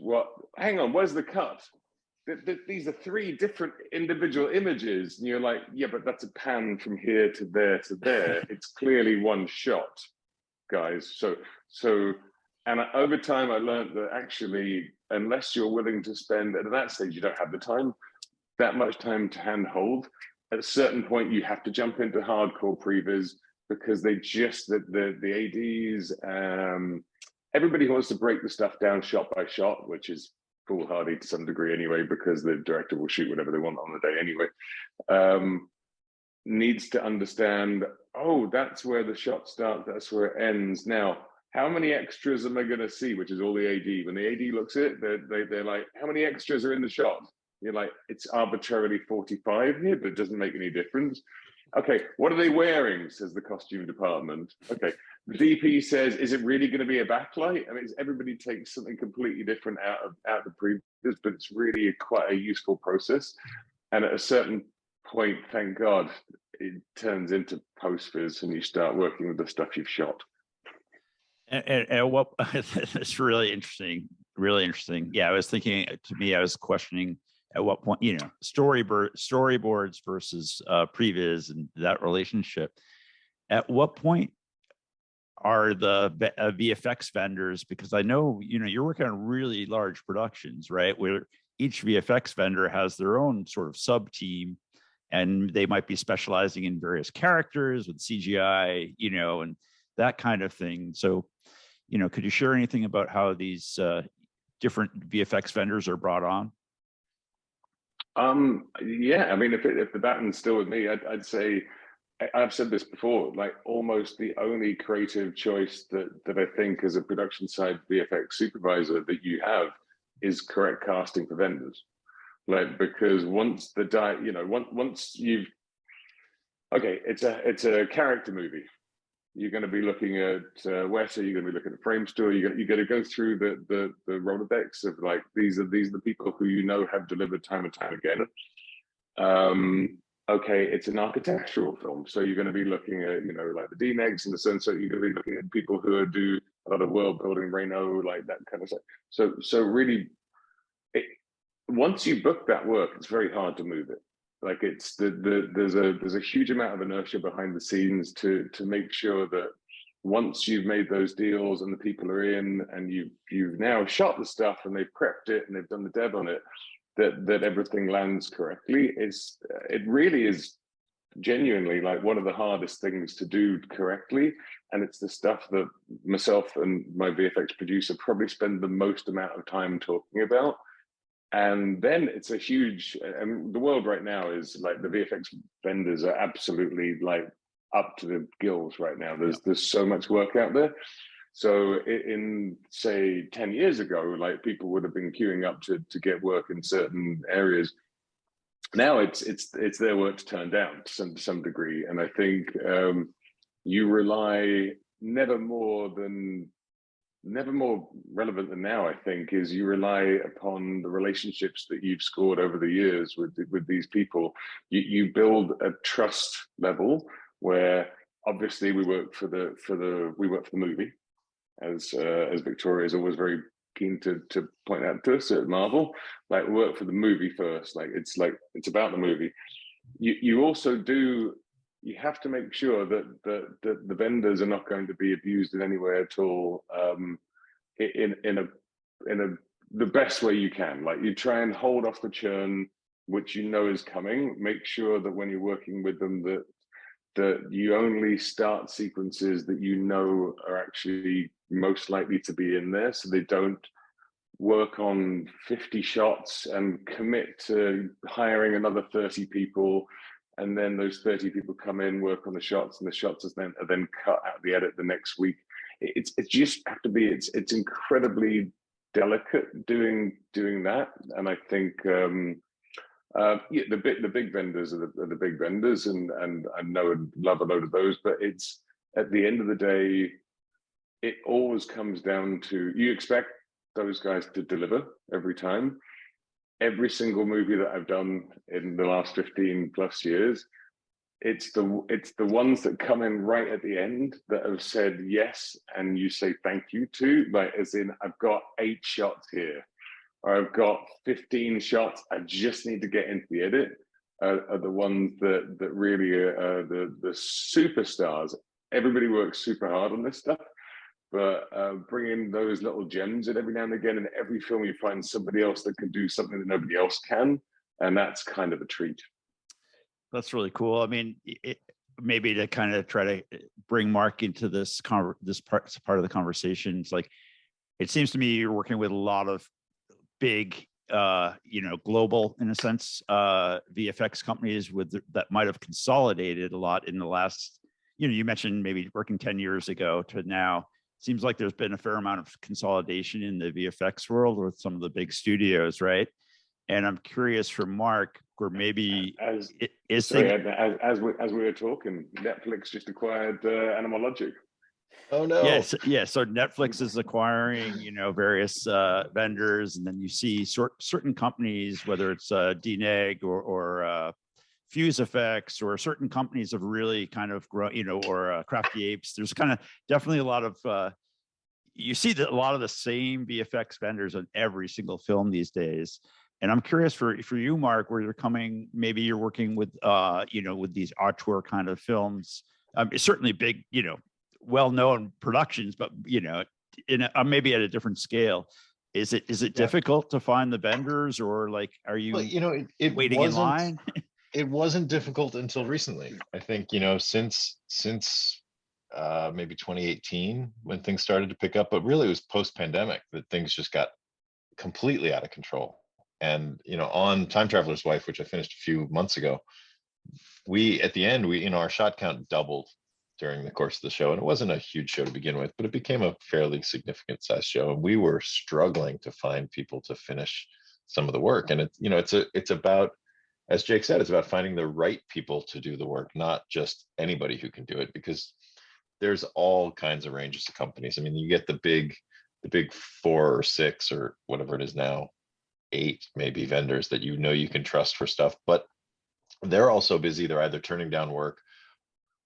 hang on, where's the cut? These are 3 different individual images. And you're like, yeah, but that's a pan from here to there to there. It's clearly one shot, guys. So and over time, I learned that actually, unless you're willing to spend, at that stage, you don't have the time, that much time to handhold. At a certain point, you have to jump into hardcore previs because they just, the ADs everybody wants to break the stuff down shot by shot, which is foolhardy to some degree anyway, because the director will shoot whatever they want on the day anyway. Needs to understand, oh, that's where the shot starts, that's where it ends. Now, how many extras am I going to see? Which is all the AD. When the AD looks at it, they're like, how many extras are in the shot? You're like, it's arbitrarily 45 here, but it doesn't make any difference. Okay, what are they wearing? Says the costume department. Okay, the DP says, is it really going to be a backlight? I mean, everybody takes something completely different out of the previous, but it's really quite a useful process. And at a certain point, thank God, it turns into post-viz and you start working with the stuff you've shot. And what that's really interesting, really interesting. Yeah, I was thinking, to me, I was questioning at what point, you know, storyboards versus previs and that relationship. At what point are the VFX vendors, because I know, you know, you're working on really large productions, right? Where each VFX vendor has their own sort of sub team, and they might be specializing in various characters with CGI, you know, and that kind of thing. So, you know, could you share anything about how these different VFX vendors are brought on? Yeah, I mean, if the baton's still with me, I'd say, I've said this before, like almost the only creative choice that I think as a production side VFX supervisor that you have is correct casting for vendors. Like, because once you know, once you've, okay, it's a character movie. You're going to be looking at Weta, you're going to be looking at Frame Store, you got to go through the Rolodex of like, these are the people who you know have delivered time and time again. Okay, it's an architectural film, so you're going to be looking at, you know, like the DNEGs and the so you're going to be looking at people who do a lot of world building, Reno, like that kind of stuff. So really, once you book that work, it's very hard to move it. Like it's there's a huge amount of inertia behind the scenes to make sure that once you've made those deals and the people are in and you've now shot the stuff and they've prepped it and they've done the dev on it, that everything lands correctly. It really is genuinely like one of the hardest things to do correctly, and it's the stuff that myself and my VFX producer probably spend the most amount of time talking about. And then it's a huge, and the world right now is like the VFX vendors are absolutely like up to the gills right now. There's so much work out there. So in say 10 years ago, like people would have been queuing up to get work in certain areas. Now it's their work to turn down to some degree. And I think you rely never more relevant than now, I think, is you rely upon the relationships that you've scored over the years with these people. You build a trust level where obviously we work for the movie, as Victoria is always very keen to point out to us at Marvel. Like, work for the movie first. Like it's about the movie. You also do. You have to make sure that the vendors are not going to be abused in any way at all, in the best way you can. Like, you try and hold off the churn, which you know is coming. Make sure that when you're working with them, that you only start sequences that you know are actually most likely to be in there, so they don't work on 50 shots and commit to hiring another 30 people. And then those 30 people come in, work on the shots, and the shots are then cut out the edit the next week. It's just have to be. It's incredibly delicate doing that. And I think yeah, the big vendors are the big vendors, and I know and love a load of those. But it's at the end of the day, it always comes down to, you expect those guys to deliver every time. Every single movie that I've done in the last 15 plus years, it's the ones that come in right at the end that have said yes, and you say thank you to, like, as in, I've got 8 shots here, or I've got 15 shots, I just need to get into the edit, are the ones that really are the superstars. Everybody works super hard on this stuff, but bringing those little gems in every now and again. In every film, you find somebody else that can do something that nobody else can, and that's kind of a treat. That's really cool. I mean, maybe to kind of try to bring Mark into this part of the conversation. It's like, it seems to me you're working with a lot of big, global, in a sense, VFX companies that might have consolidated a lot in the last, you mentioned maybe working 10 years ago to now. Seems like there's been a fair amount of consolidation in the VFX world with some of the big studios, right? And I'm curious for Mark, where maybe as we were talking, Netflix just acquired Animal Logic. Oh no! Yes, yeah. So Netflix is acquiring, various vendors, and then you see certain companies, whether it's DNEG or FuseFX, or certain companies have really kind of grown, or Crafty Apes. There's kind of definitely a lot of you see that a lot of the same VFX vendors on every single film these days. And I'm curious for you, Mark, where you're coming. Maybe you're working with with these auteur kind of films. It's certainly big, well-known productions, but maybe at a different scale. Is it difficult to find the vendors, or like are you it waiting in line? It wasn't difficult until recently. I think since maybe 2018 when things started to pick up, but really it was post-pandemic that things just got completely out of control. And on Time Traveler's Wife, which I finished a few months ago, at the end our shot count doubled during the course of the show. And it wasn't a huge show to begin with, but it became a fairly significant size show. And we were struggling to find people to finish some of the work. And it's about, as Jake said, it's about finding the right people to do the work, not just anybody who can do it, because there's all kinds of ranges of companies. I mean, you get the big 4 or 6 or whatever it is now, 8 maybe vendors that you can trust for stuff, but they're also busy. They're either turning down work,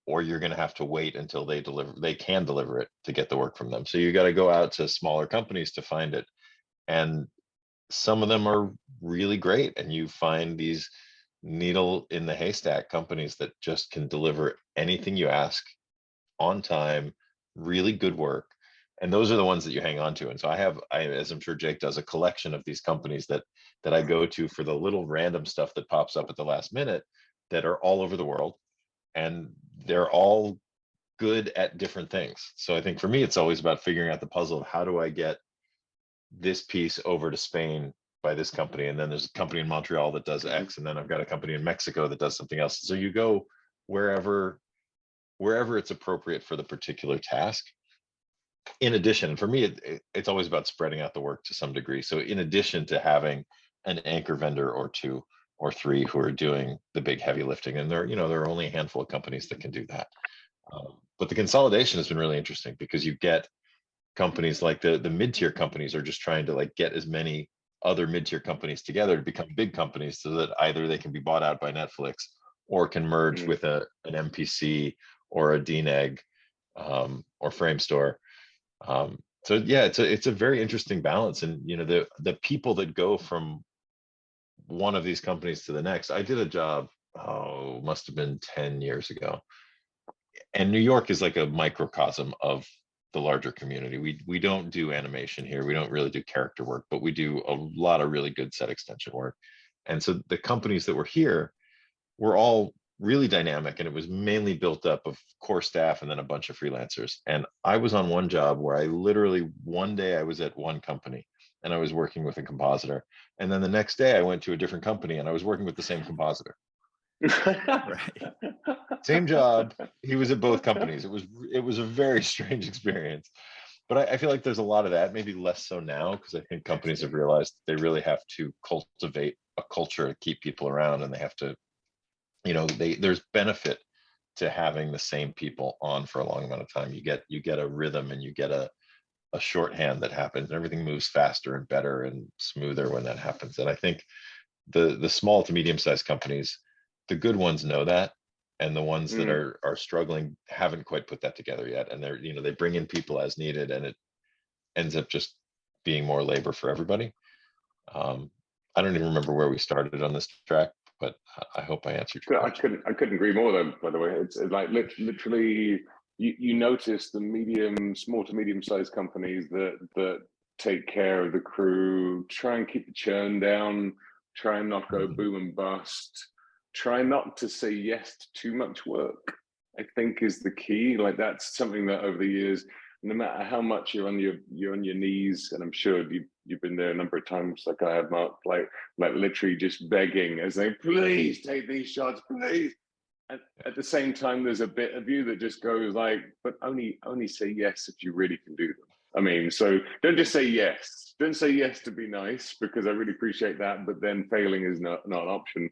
or you're going to have to wait until they can deliver it to get the work from them. So you got to go out to smaller companies to find it. And some of them are really great. And you find these needle in the haystack companies that just can deliver anything you ask on time, really good work. And those are the ones that you hang on to. And so I as I'm sure Jake does, a collection of these companies that I go to for the little random stuff that pops up at the last minute, that are all over the world. And they're all good at different things. So I think for me, it's always about figuring out the puzzle of how do I get this piece over to Spain by this company, and then there's a company in Montreal that does X, and then I've got a company in Mexico that does something else. So you go wherever it's appropriate for the particular task. In addition, for me, it's always about spreading out the work to some degree. So in addition to having an anchor vendor or 2 or 3 who are doing the big heavy lifting, and there are only a handful of companies that can do that. But the consolidation has been really interesting, because you get companies like the mid-tier companies are just trying to get as many other mid-tier companies together to become big companies, so that either they can be bought out by Netflix or can merge with an MPC or a DNEG or Framestore. So yeah, it's a very interesting balance. And the people that go from one of these companies to the next. I did a job, must have been 10 years ago. And New York is like a microcosm of the larger community. We don't do animation here. We don't really do character work, but we do a lot of really good set extension work. And so the companies that were here were all really dynamic, and it was mainly built up of core staff and then a bunch of freelancers. And I was on one job where I literally, one day I was at one company and I was working with a compositor. And then the next day I went to a different company and I was working with the same compositor. Right. Same job. He was at both companies. It was a very strange experience. But I feel like there's a lot of that, maybe less so now, because I think companies have realized they really have to cultivate a culture to keep people around, and they have to, there's benefit to having the same people on for a long amount of time. You get a rhythm, and you get a shorthand that happens, and everything moves faster and better and smoother when that happens. And I think the small to medium-sized companies, the good ones know that, and the ones that are struggling haven't quite put that together yet. And they bring in people as needed, and it ends up just being more labor for everybody. I don't even remember where we started on this track, but I hope I answered your question. I couldn't agree more, though, by the way. It's like literally you notice the small to medium-sized companies that take care of the crew, try and keep the churn down, try and not go boom and bust, try not to say yes to too much work, I think is the key. Like, that's something that over the years no matter how much you're on your knees, and I'm sure you've been there a number of times, like I have, Mark, like literally just begging as they, please take these shots, please. And at the same time, there's a bit of you that just goes like, but only say yes if you really can do them. I mean, so don't just say yes. Don't say yes to be nice, because I really appreciate that, but then failing is not an option.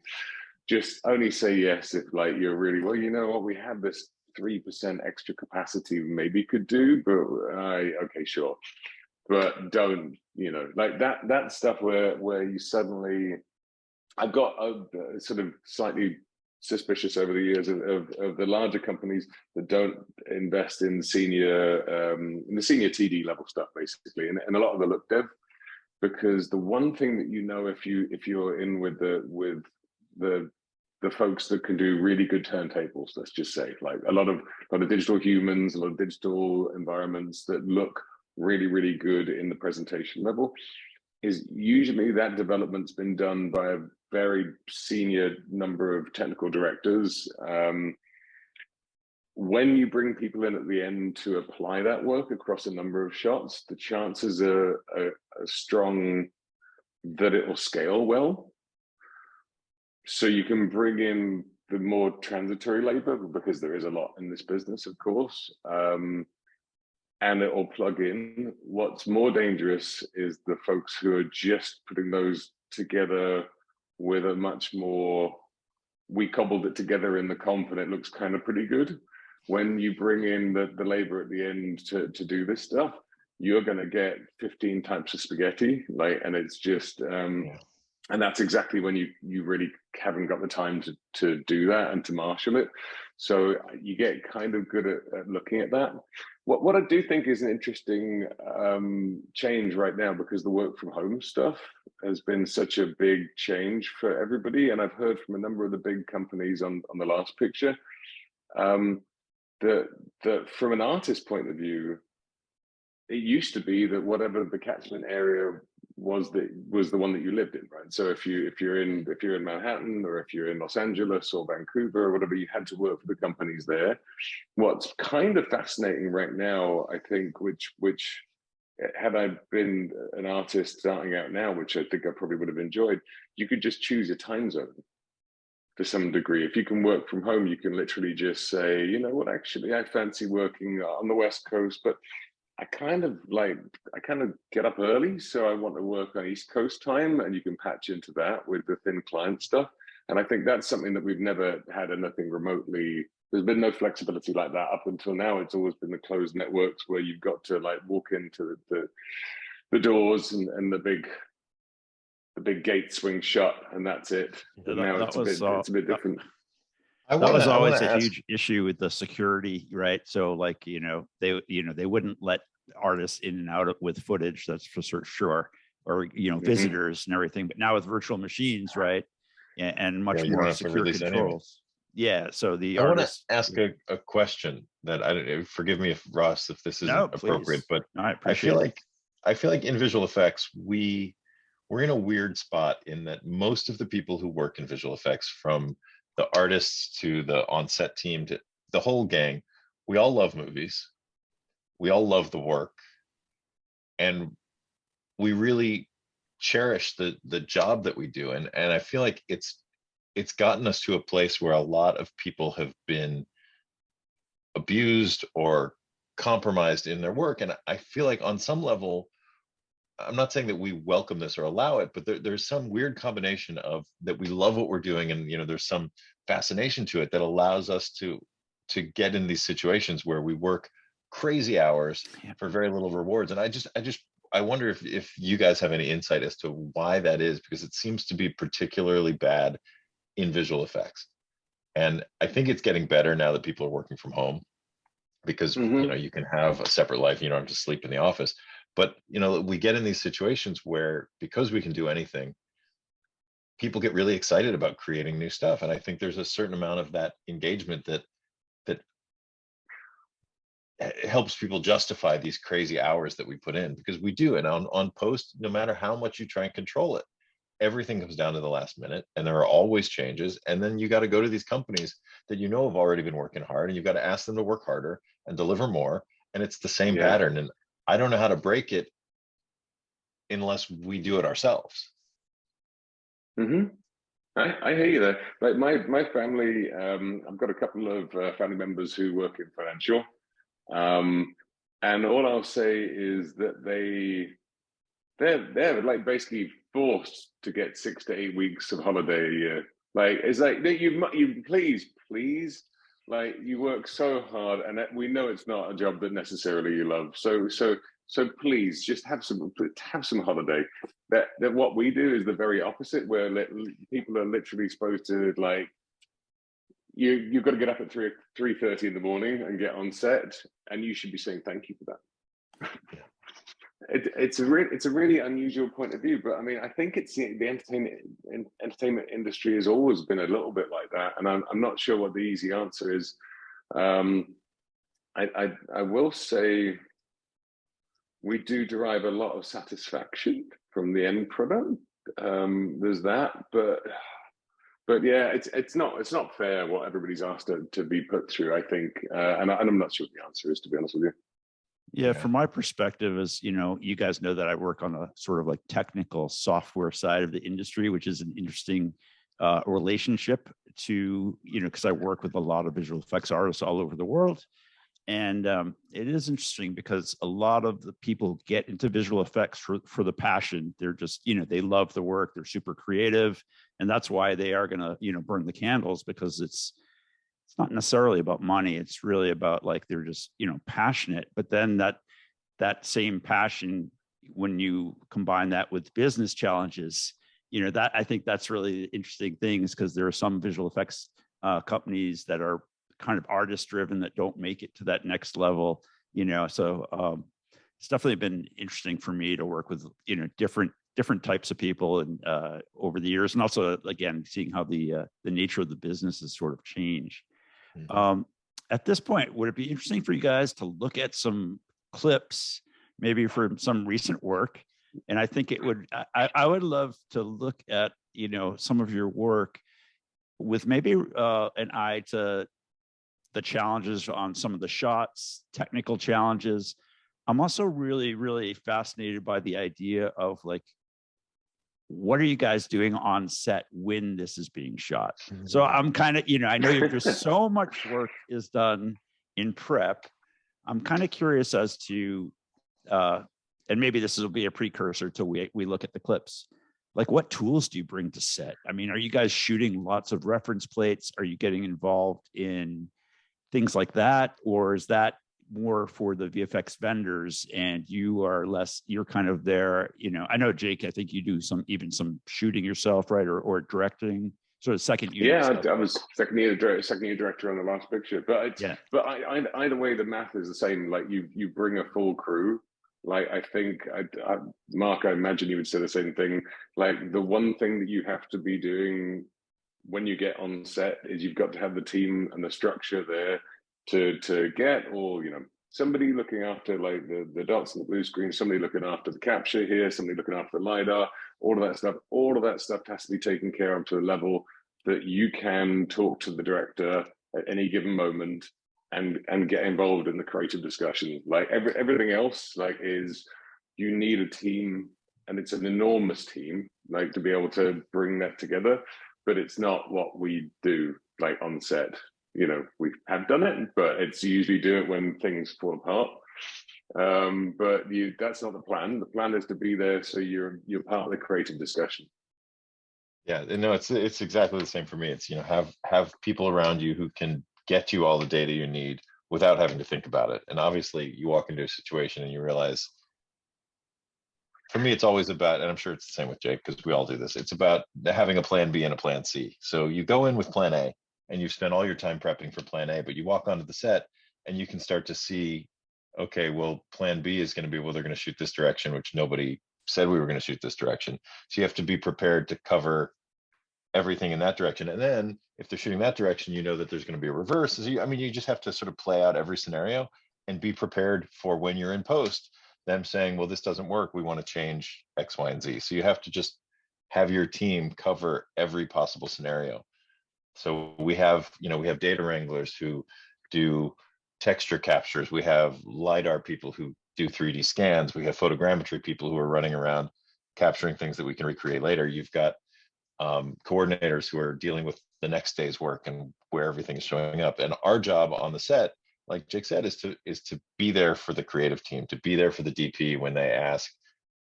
Just only say yes if like you're really, well, you know what, we have this 3% extra capacity we maybe could do, but okay, sure. But don't, you know, like that stuff where you suddenly, I've got sort of slightly suspicious over the years of the larger companies that don't invest in the senior TD level stuff, basically, and a lot of the look dev, because the one thing that, you know, if you're in with the folks that can do really good turntables, let's just say, like a lot of digital humans, a lot of digital environments that look really, really good in the presentation level, is usually that development's been done by a very senior number of technical directors. When you bring people in at the end to apply that work across a number of shots, the chances are strong that it will scale well. So you can bring in the more transitory labor, because there is a lot in this business, of course, and it will plug in. What's more dangerous is the folks who are just putting those together with a much more, we cobbled it together in the comp and it looks kind of pretty good. When you bring in the labor at the end to do this stuff, you're going to get 15 types of spaghetti, like, and it's just, and that's exactly when you really haven't got the time to do that and to marshal it. So you get kind of good at looking at that. What I do think is an interesting change right now, because the work from home stuff has been such a big change for everybody. And I've heard from a number of the big companies on the last picture that from an artist point of view, it used to be that whatever the catchment area was the one that you lived in, right? So if you're in Manhattan, or if you're in Los Angeles or Vancouver or whatever, you had to work for the companies there. What's kind of fascinating right now, I think, which had I been an artist starting out now, which I think I probably would have enjoyed, you could just choose your time zone to some degree. If you can work from home, you can literally just say, you know what, actually, I fancy working on the West Coast, but I kind of get up early, so I want to work on East Coast time, and you can patch into that with the thin client stuff. And I think that's something that we've never had anything remotely. There's been no flexibility like that up until now. It's always been the closed networks where you've got to like walk into the doors and the big gate swing shut, and that's it. But now it's a bit different. That was always a huge issue with the security, right? So like, they wouldn't let artists in and out with footage, that's for sure, or, visitors and everything. But now with virtual machines, right? And much more secure controls. Yeah. So I want to ask a question that forgive me if Ross, if this isn't appropriate, but I feel like in visual effects, we're in a weird spot in that most of the people who work in visual effects, from the artists to the on-set team to the whole gang, we all love movies. We all love the work. And we really cherish the job that we do. And I feel like it's gotten us to a place where a lot of people have been abused or compromised in their work. And I feel like on some level, I'm not saying that we welcome this or allow it, but there's some weird combination of that we love what we're doing, and there's some fascination to it that allows us to get in these situations where we work crazy hours for very little rewards. And I wonder if you guys have any insight as to why that is, because it seems to be particularly bad in visual effects. And I think it's getting better now that people are working from home, because you can have a separate life. You don't have to sleep in the office. But we get in these situations where, because we can do anything, people get really excited about creating new stuff. And I think there's a certain amount of that engagement that helps people justify these crazy hours that we put in, because we do. And on post, no matter how much you try and control it, everything comes down to the last minute, and there are always changes. And then you got to go to these companies that have already been working hard, and you've got to ask them to work harder and deliver more. and it's the same Yeah. pattern. And I don't know how to break it unless we do it ourselves. Mm-hmm. I hear you there. Like my family, I've got a couple of family members who work in financial, and all I'll say is that they're like basically forced to get 6 to 8 weeks of holiday a year. Like it's like you please, like you work so hard, and we know it's not a job that necessarily you love. So please just have some holiday. That what we do is the very opposite, where people are literally supposed to, like, you've got to get up at 3:30 in the morning and get on set, and you should be saying thank you for that. It's a really unusual point of view, but I mean, I think it's the entertainment industry has always been a little bit like that, and I'm not sure what the easy answer is. I will say we do derive a lot of satisfaction from the end product. There's that, but yeah, it's not fair what everybody's asked to be put through, I think, and I'm not sure what the answer is, to be honest with you. Yeah, from my perspective, is, you guys know that I work on a sort of like technical software side of the industry, which is an interesting relationship to, because I work with a lot of visual effects artists all over the world. And it is interesting because a lot of the people get into visual effects for the passion. They're just, they love the work. They're super creative. And that's why they are going to, burn the candles, because it's not necessarily about money. It's really about, like, they're just, passionate. But then that same passion, when you combine that with business challenges, that, I think that's really interesting things, because there are some visual effects companies that are kind of artist driven that don't make it to that next level, so it's definitely been interesting for me to work with, different types of people and over the years, and also, again, seeing how the nature of the business has sort of changed. At this point, would it be interesting for you guys to look at some clips, maybe from some recent work? And I think I would love to look at, some of your work with maybe an eye to the challenges on some of the shots, technical challenges. I'm also really, really fascinated by the idea of, like, what are you guys doing on set when this is being shot? So I'm kind of, I know there's so much work is done in prep. I'm kind of curious as to, and maybe this will be a precursor to we look at the clips. Like, what tools do you bring to set? I mean, are you guys shooting lots of reference plates? Are you getting involved in things like that? Or is that more for the VFX vendors and you're kind of there, I know, Jake, I think you do some shooting yourself, right? Or directing, sort of second unit. Yeah, stuff. I was second year director on the last picture, but either way, the math is the same. Like, you bring a full crew. Like, I think, Mark, I imagine you would say the same thing. Like, the one thing that you have to be doing when you get on set is you've got to have the team and the structure there to get all, somebody looking after, like, the dots on the blue screen, somebody looking after the capture here, somebody looking after the LiDAR, all of that stuff has to be taken care of to a level that you can talk to the director at any given moment and get involved in the creative discussion. Like, everything else, like, is, you need a team, and it's an enormous team, like, to be able to bring that together. But it's not what we do, like, on set. We have done it, but it's usually do it when things fall apart. But that's not the plan. The plan is to be there so you're part of the creative discussion. Yeah, no, it's exactly the same for me. It's, have people around you who can get you all the data you need without having to think about it. And obviously, you walk into a situation and you realize, for me, it's always about, and I'm sure it's the same with Jake, because we all do this, it's about having a plan B and a plan C. So you go in with plan A and you've spent all your time prepping for plan A, but you walk onto the set and you can start to see, okay, well, plan B is going to be, well, they're going to shoot this direction, which nobody said we were going to shoot this direction. So you have to be prepared to cover everything in that direction. And then if they're shooting that direction, that there's going to be a reverse. So you just have to sort of play out every scenario and be prepared for, when you're in post, them saying, well, this doesn't work, we want to change X, Y, and Z. So you have to just have your team cover every possible scenario. So we have data wranglers who do texture captures, we have LiDAR people who do 3D scans, we have photogrammetry people who are running around capturing things that we can recreate later. You've got coordinators who are dealing with the next day's work and where everything is showing up. And our job on the set, like Jake said, is to be there for the creative team, to be there for the DP when they ask,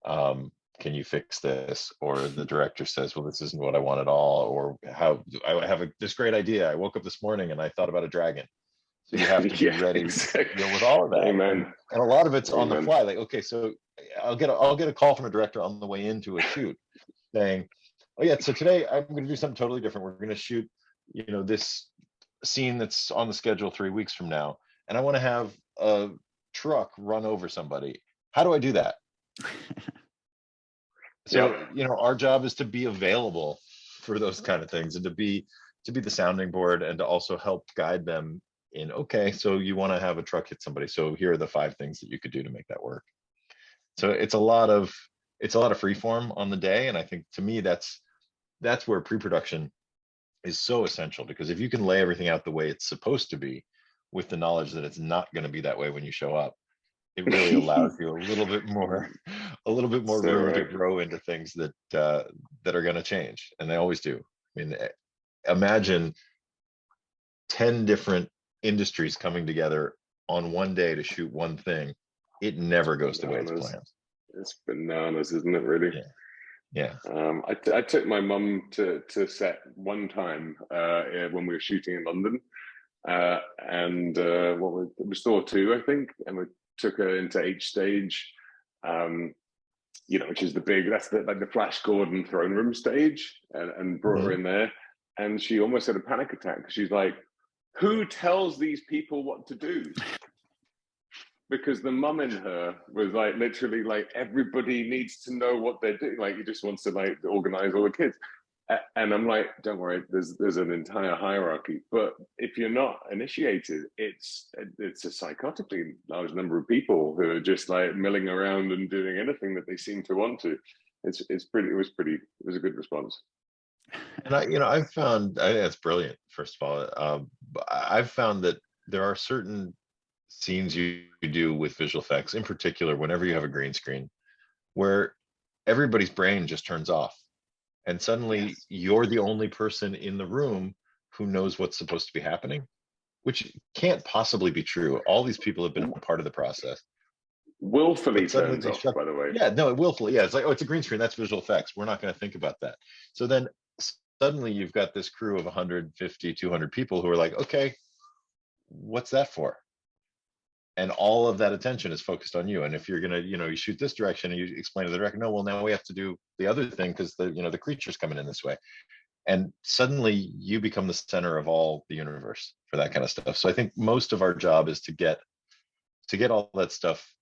can you fix this? Or the director says, well, this isn't what I want at all. Or how I have this great idea. I woke up this morning and I thought about a dragon. So you have to be ready to deal with all of that. Amen. And a lot of it's on the Amen. fly. Like, okay, so I'll get a call from a director on the way into a shoot saying, oh yeah, so today I'm going to do something totally different. We're going to shoot, this scene that's on the schedule 3 weeks from now, and I want to have a truck run over somebody. How do I do that? So, our job is to be available for those kind of things, and to be the sounding board, and to also help guide them in, okay, so you want to have a truck hit somebody, so here are the 5 things that you could do to make that work. So it's a lot of free form on the day, and I think, to me, that's where pre-production is so essential, because if you can lay everything out the way it's supposed to be, with the knowledge that it's not going to be that way when you show up, it really allows you a little bit more room to grow into things that are going to change, and they always do. I mean, imagine 10 different industries coming together on one day to shoot one thing. It never goes the way it's planned. It's bananas, isn't it? Really? Yeah. I took my mum to set one time when we were shooting in London, and it was Thor 2, I think, and we took her into H stage, which is that's the Flash Gordon throne room stage, and brought her in there, and she almost had a panic attack because she's like, who tells these people what to do? Because the mum in her was like, literally, like, everybody needs to know what they're doing. Like, he just wants to, like, organize all the kids. And I'm like, don't worry, there's an entire hierarchy. But if you're not initiated, it's a psychotically large number of people who are just like milling around and doing anything that they seem to want to. It was a good response. And I've found, I think that's brilliant. First of all, I've found that there are certain scenes you do with visual effects, in particular, whenever you have a green screen, where everybody's brain just turns off, and suddenly you're the only person in the room who knows what's supposed to be happening, which can't possibly be true. All these people have been a part of the process. Willfully turns off, by the way. Yeah, no, willfully. Yeah, it's like, oh, it's a green screen. That's visual effects. We're not going to think about that. So then suddenly you've got this crew of 150, 200 people who are like, okay, what's that for? And all of that attention is focused on you. And if you're gonna, you shoot this direction and you explain to the director, no, well, now we have to do the other thing because the creature's coming in this way. And suddenly you become the center of all the universe for that kind of stuff. So I think most of our job is to get all that stuff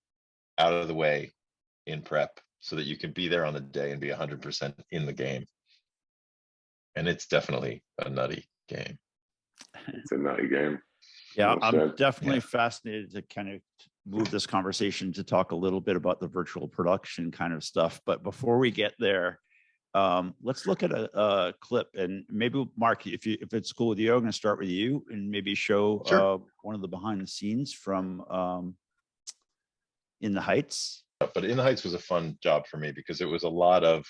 out of the way in prep, so that you can be there on the day and be 100% in the game. And it's definitely a nutty game. It's a nutty game. Yeah, I'm definitely fascinated to kind of move this conversation to talk a little bit about the virtual production kind of stuff. But before we get there, let's look at a clip, and maybe Mark, if it's cool with you, I'm going to start with you and maybe show one of the behind the scenes from In the Heights. But In the Heights was a fun job for me because it was a lot of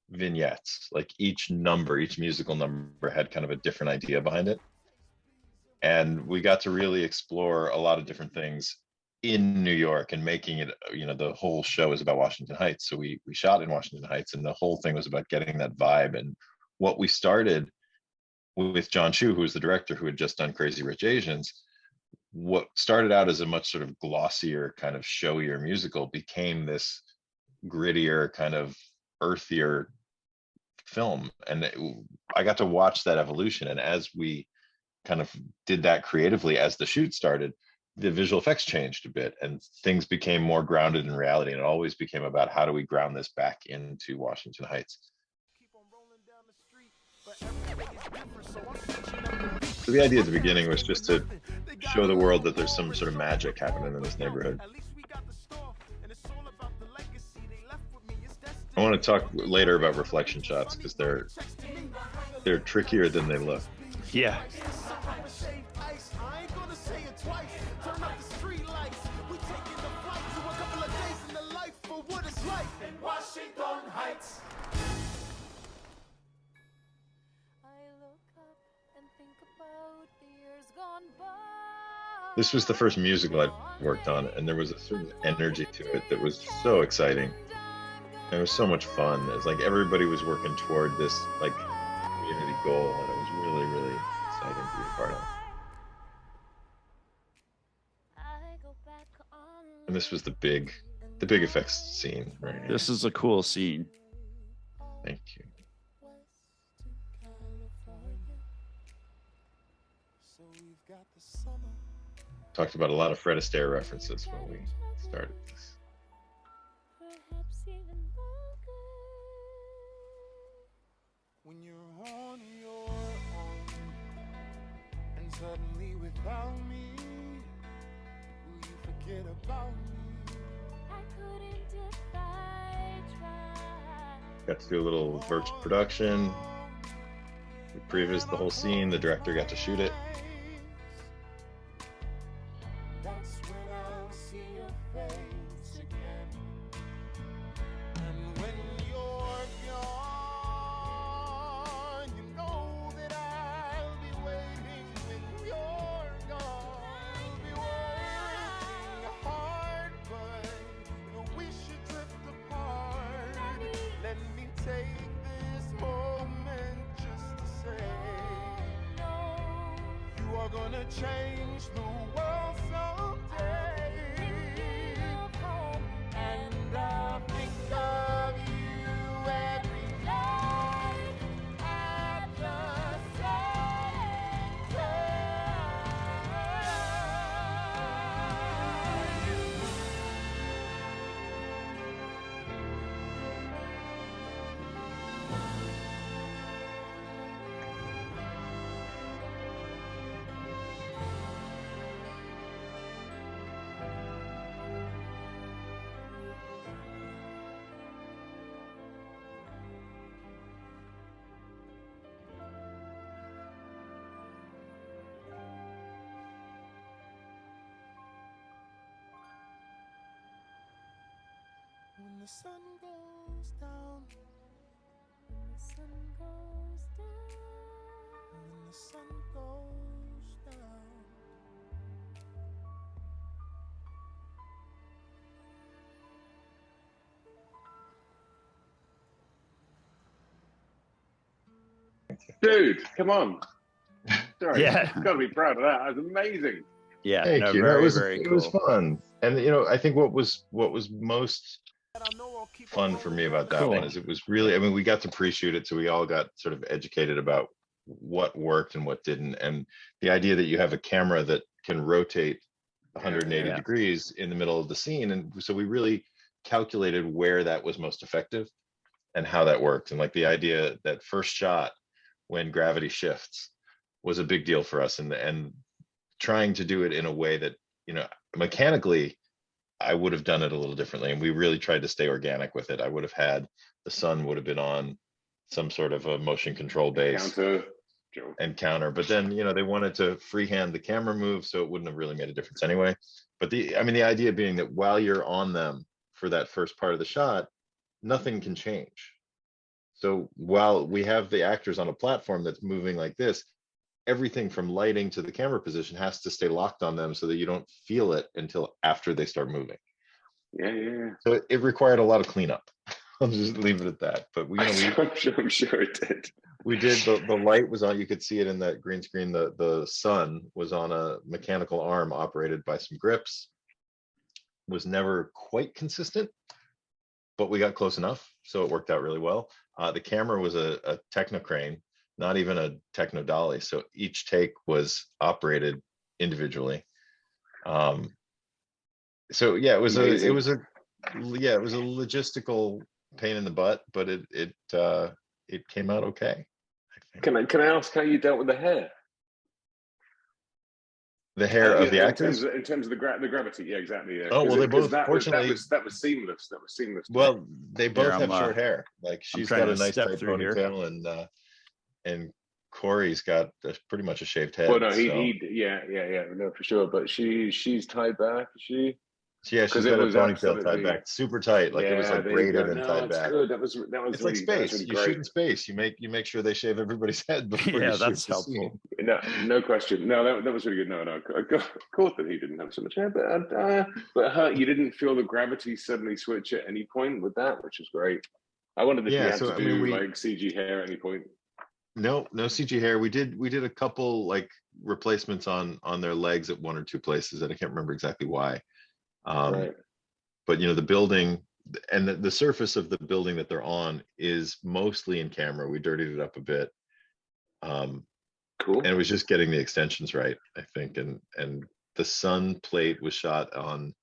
vignettes. Like each musical number had kind of a different idea behind it. And we got to really explore a lot of different things in New York and making it, the whole show is about Washington Heights. So we shot in Washington Heights, and the whole thing was about getting that vibe. And what we started with John Chu, who was the director who had just done Crazy Rich Asians, what started out as a much sort of glossier, kind of showier musical became this grittier, kind of earthier film. And I got to watch that evolution. And as we kind of did that creatively, as the shoot started, the visual effects changed a bit and things became more grounded in reality. And it always became about, how do we ground this back into Washington Heights? So the idea at the beginning was just to show the world that there's some sort of magic happening in this neighborhood. I want to talk later about reflection shots because they're trickier than they look. Yeah. This was the first musical I'd worked on, and there was a certain energy to it that was so exciting. And it was so much fun. It was like everybody was working toward this like community goal, and it was really, really exciting to be a part of. And this was the big effects scene right here. This is a cool scene. Thank you. Talked about a lot of Fred Astaire references when we started this. When you're on your own and suddenly without me, will you forget about me? I couldn't if I tried. Got to do a little virtual production. We previewed the whole scene. The director got to shoot it. That's when I'll see your face again. And when you're gone, you know that I'll be waiting. When you're gone, I'll be working hard, but you know we should drift apart. Let me take this moment just to say, you are gonna change the world someday. And I think of you every night at the same time. When the sun goes down, when the sun goes down, when the sun goes down. Dude, come on. Sorry, Yeah. Got to be proud of that. That was amazing. Yeah, Thank no, you. very, it was very it cool. was fun. And I think what was most fun for me about that Cool. one is it was really, we got to pre-shoot it, so we all got sort of educated about what worked and what didn't. And the idea that you have a camera that can rotate 180 Yeah. degrees in the middle of the scene. And so we really calculated where that was most effective and how that worked. And like the idea that first shot when gravity shifts was a big deal for us, and trying to do it in a way that, mechanically I would have done it a little differently. And we really tried to stay organic with it. I would have had the sun would have been on some sort of a motion control base and counter. But then, they wanted to freehand the camera move, so it wouldn't have really made a difference anyway. But the idea being that while you're on them for that first part of the shot, nothing can change. So while we have the actors on a platform that's moving like this, everything from lighting to the camera position has to stay locked on them so that you don't feel it until after they start moving. Yeah. So it required a lot of cleanup. I'll just leave it at that. But I'm sure it did. We did. The light was on. You could see it in that green screen. The sun was on a mechanical arm operated by some grips. Was never quite consistent, but we got close enough, so it worked out really well. The camera was a Technocrane, not even a Techno dolly, so each take was operated individually. So yeah, it was a logistical pain in the butt, but it came out okay, I think. Can I ask how you dealt with the hair? The hair of the actors? In terms of the gravity, yeah, exactly. Yeah. Oh, well, they both, fortunately... That was seamless. That was seamless. Well, they both have short hair. Like, she's got a nice tight ponytail, and Corey's got pretty much a shaved head. Well, no, yeah, no, for sure. But she's tied back, is she? Yeah, she's because it got a was ponytail tied absolutely. back super tight, like it was Yeah, like there you go. braided and No, tied it's back. good. That was It's like space. really You shoot great. in space. You make sure they shave everybody's head before Yeah, you shoot that's the helpful. scene. No, no question. No, that was really good. No, caught that he didn't have so much hair, but her, you didn't feel the gravity suddenly switch at any point with that, which is great. I wondered if you Yeah, had so to I mean, do like CG hair at any point. no CG hair. We did a couple like replacements on their legs at one or two places, and I can't remember exactly why. Right. But the building and the surface of the building that they're on is mostly in camera. We dirtied it up a bit. Cool. And it was just getting the extensions right, I think. And the sun plate was shot on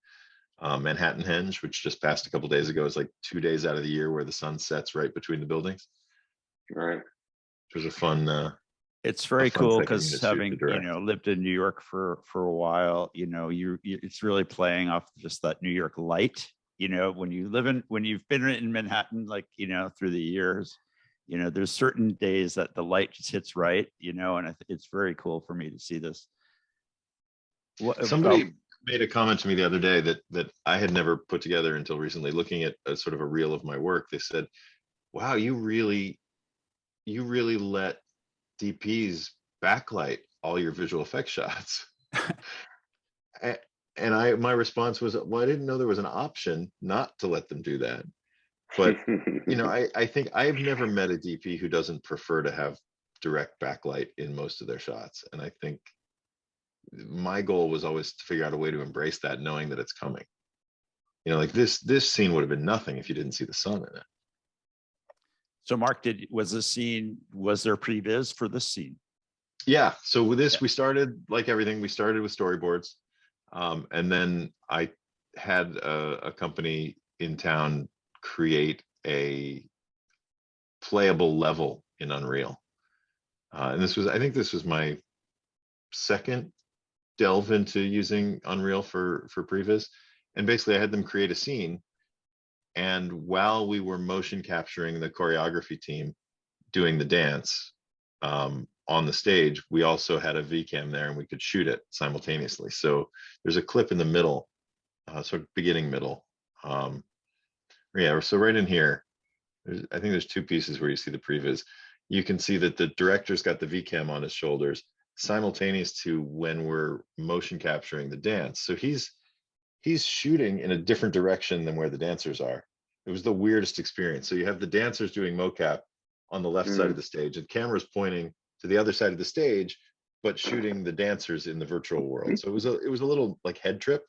Manhattan Henge, which just passed a couple days ago. It's like 2 days out of the year where the sun sets right between the buildings. Right. Which was a fun. It's very fun cool second because unit shoot to having direct. lived in New York for a while, it's really playing off just that New York light. When you've been in Manhattan, like through the years, there's certain days that the light just hits right, and it's very cool for me to see this. Somebody made a comment to me the other day that I had never put together until recently, looking at a sort of a reel of my work. They said, wow, you really let DPs backlight all your visual effects shots. And my response was, well, I didn't know there was an option not to let them do that. But I think I've never met a DP who doesn't prefer to have direct backlight in most of their shots. And I think my goal was always to figure out a way to embrace that, knowing that it's coming. Like this scene would have been nothing if you didn't see the sun in it. So Mark, was there previs for this scene? Yeah. So with this, we started like everything. We started with storyboards. And then I had a company in town create a playable level in Unreal. And I think this was my second delve into using Unreal for previs. And basically I had them create a scene. And while we were motion capturing the choreography team doing the dance on the stage, we also had a VCam there and we could shoot it simultaneously. So there's a clip in the middle, sort of beginning middle. Yeah, so right in here, I think there's two pieces where you see the previs. You can see that the director's got the VCam on his shoulders, simultaneous to when we're motion capturing the dance. So he's shooting in a different direction than where the dancers are. It was the weirdest experience. So you have the dancers doing mocap on the left side of the stage, and cameras pointing to the other side of the stage, but shooting the dancers in the virtual world. So it was a little like head trip,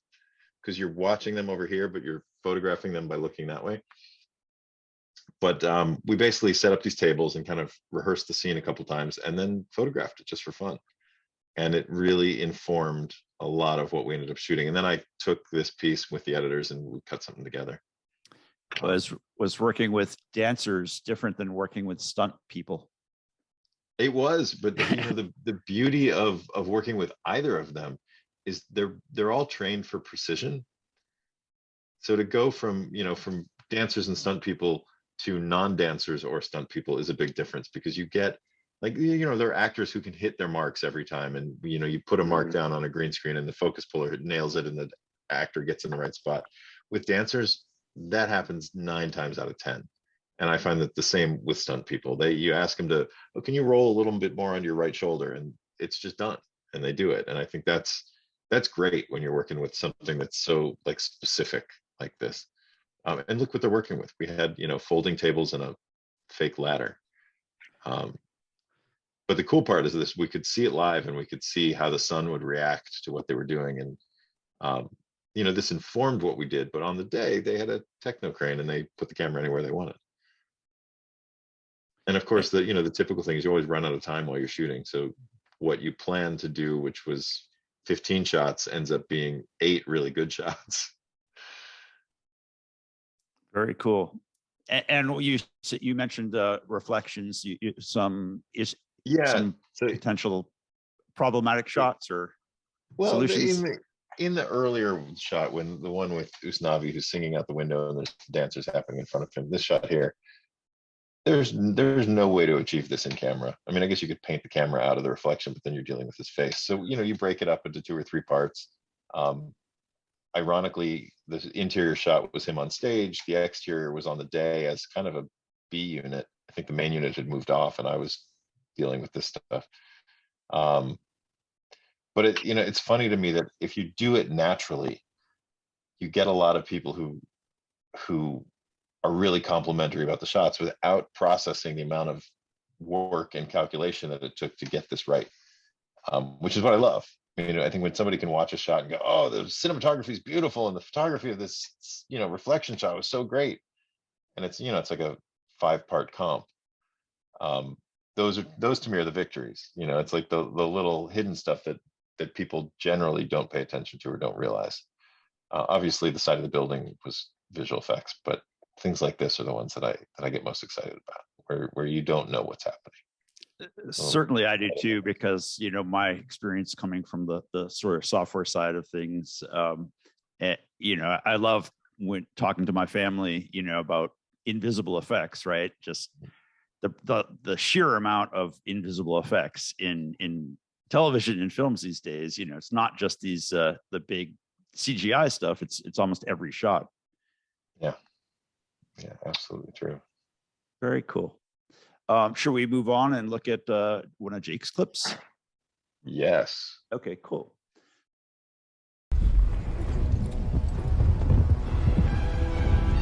because you're watching them over here, but you're photographing them by looking that way. But we basically set up these tables and kind of rehearsed the scene a couple times and then photographed it just for fun. And it really informed a lot of what we ended up shooting. And then I took this piece with the editors and we cut something together. Was working with dancers different than working with stunt people? It was, but the beauty of working with either of them is they're all trained for precision. So to go from dancers and stunt people to non-dancers or stunt people is a big difference, because you get there are actors who can hit their marks every time, and you put a mark down on a green screen and the focus puller nails it and the actor gets in the right spot. With dancers, that happens 9 times out of 10. And I find that the same with stunt people. You ask them to, can you roll a little bit more on your right shoulder, and it's just done, and they do it. And I think that's great when you're working with something that's so like specific like this. And look what they're working with. We had folding tables and a fake ladder. But the cool part is this: we could see it live, and we could see how the sun would react to what they were doing. And this informed what we did. But on the day, they had a techno crane, and they put the camera anywhere they wanted. And of course, the typical thing is you always run out of time while you're shooting. So what you plan to do, which was 15 shots, ends up being 8 really good shots. Very cool. And you mentioned reflections. Some potential problematic shots or solutions. In the earlier shot, when the one with Usnavi who's singing out the window and there's dancers happening in front of him, this shot here, there's no way to achieve this in camera. I mean, I guess you could paint the camera out of the reflection, but then you're dealing with his face. So you break it up into 2 or 3 parts. ironically, the interior shot was him on stage. The exterior was on the day as kind of a B unit. I think the main unit had moved off, and I was dealing with this stuff. But it's funny to me that if you do it naturally, you get a lot of people who are really complimentary about the shots without processing the amount of work and calculation that it took to get this right, which is what I love. I think when somebody can watch a shot and go, "Oh, the cinematography is beautiful, and the photography of this, reflection shot was so great," and it's like a 5-part comp. Those to me are the victories. It's like the little hidden stuff that people generally don't pay attention to or don't realize. Obviously, the side of the building was visual effects, but things like this are the ones that I get most excited about, where you don't know what's happening. Certainly I do too, because my experience coming from the sort of software side of things, I love when talking to my family about invisible effects, right? Just the sheer amount of invisible effects in television and films these days. It's not just these the big CGI stuff, it's almost every shot. Yeah, absolutely true. Very cool. Should we move on and look at one of Jake's clips? Yes. Okay, cool.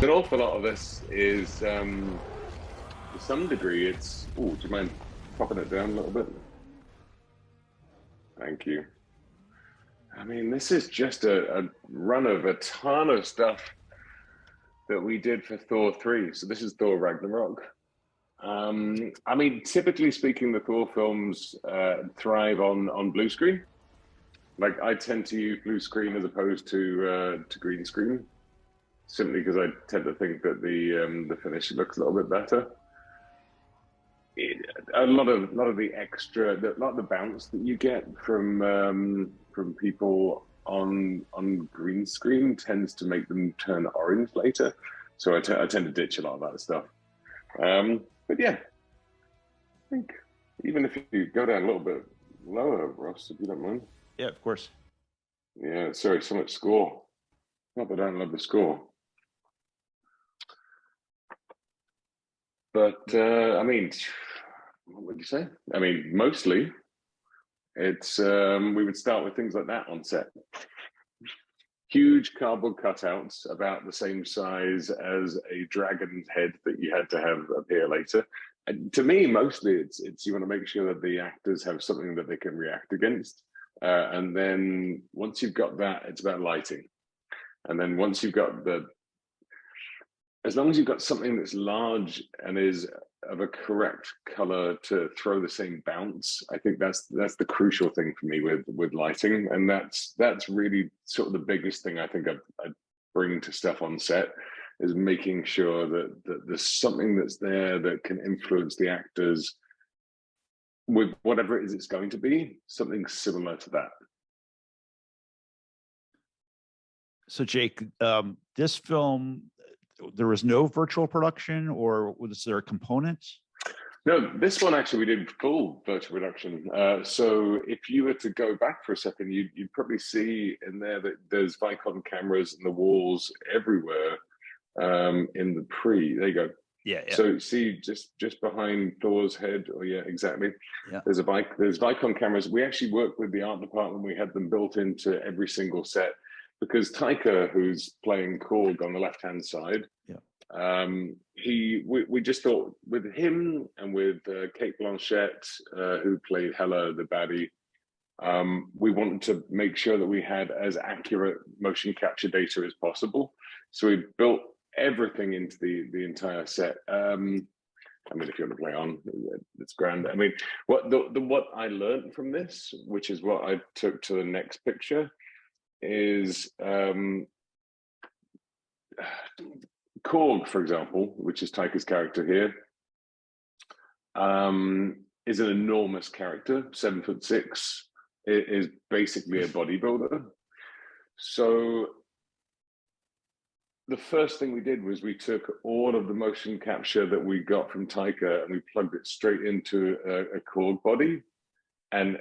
An awful lot of this is, to some degree, it's. Oh, do you mind popping it down a little bit? Thank you. This is just a run of a ton of stuff that we did for Thor 3. So this is Thor Ragnarok. Typically speaking, the Thor films thrive on blue screen. Like, I tend to use blue screen as opposed to green screen, simply because I tend to think that the finish looks a little bit better. A lot of the extra, a lot of the bounce that you get from people on green screen tends to make them turn orange later. So I tend to ditch a lot of that stuff. But yeah, I think even if you go down a little bit lower, Ross, if you don't mind. Yeah, of course. Yeah, sorry, so much score. Not that I don't love the score. But, what would you say? Mostly, it's, we would start with things like that on set. Huge cardboard cutouts about the same size as a dragon's head that you had to have appear later. And to me, mostly it's you want to make sure that the actors have something that they can react against. And then once you've got that, it's about lighting. And then once you've got as long as you've got something that's large and is of a correct color to throw the same bounce, I think that's the crucial thing for me with lighting, and that's really sort of the biggest thing I think I bring to stuff on set, is making sure that there's something that's there that can influence the actors with whatever it is it's going to be, something similar to that. So Jake, this film, there was no virtual production, or was there a component? No, this one actually we did full virtual production. So if you were to go back for a second, you'd probably see in there that there's Vicon cameras in the walls everywhere in the pre. There you go. Yeah. So see, just behind Thor's head, exactly. Yeah. There's Vicon cameras. We actually worked with the art department. We had them built into every single set, because Taika, who's playing Korg on the left-hand side, we just thought with him and with Kate Blanchett, who played Hela, the baddie, we wanted to make sure that we had as accurate motion capture data as possible. So we built everything into the entire set. If you want to play on, it's grand. What I learned from this, which is what I took to the next picture, is Korg, for example, which is Taika's character here, is an enormous character, 7'6". It is basically a bodybuilder. So the first thing we did was we took all of the motion capture that we got from Taika and we plugged it straight into a Korg body, and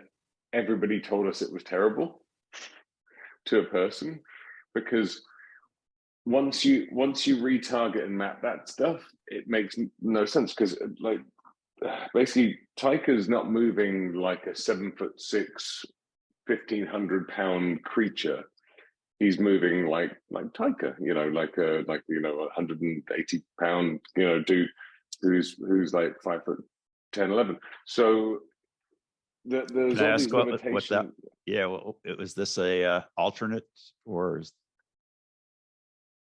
everybody told us it was terrible to a person. because once you retarget and map that stuff, it makes no sense, because like basically Taika's not moving like a 7'6", 1,500-pound creature. He's moving like Taika, like a 180-pound dude who's like 5'10", 11. So there's Can I all ask these what limitations. that? Yeah, well, was this a alternate, or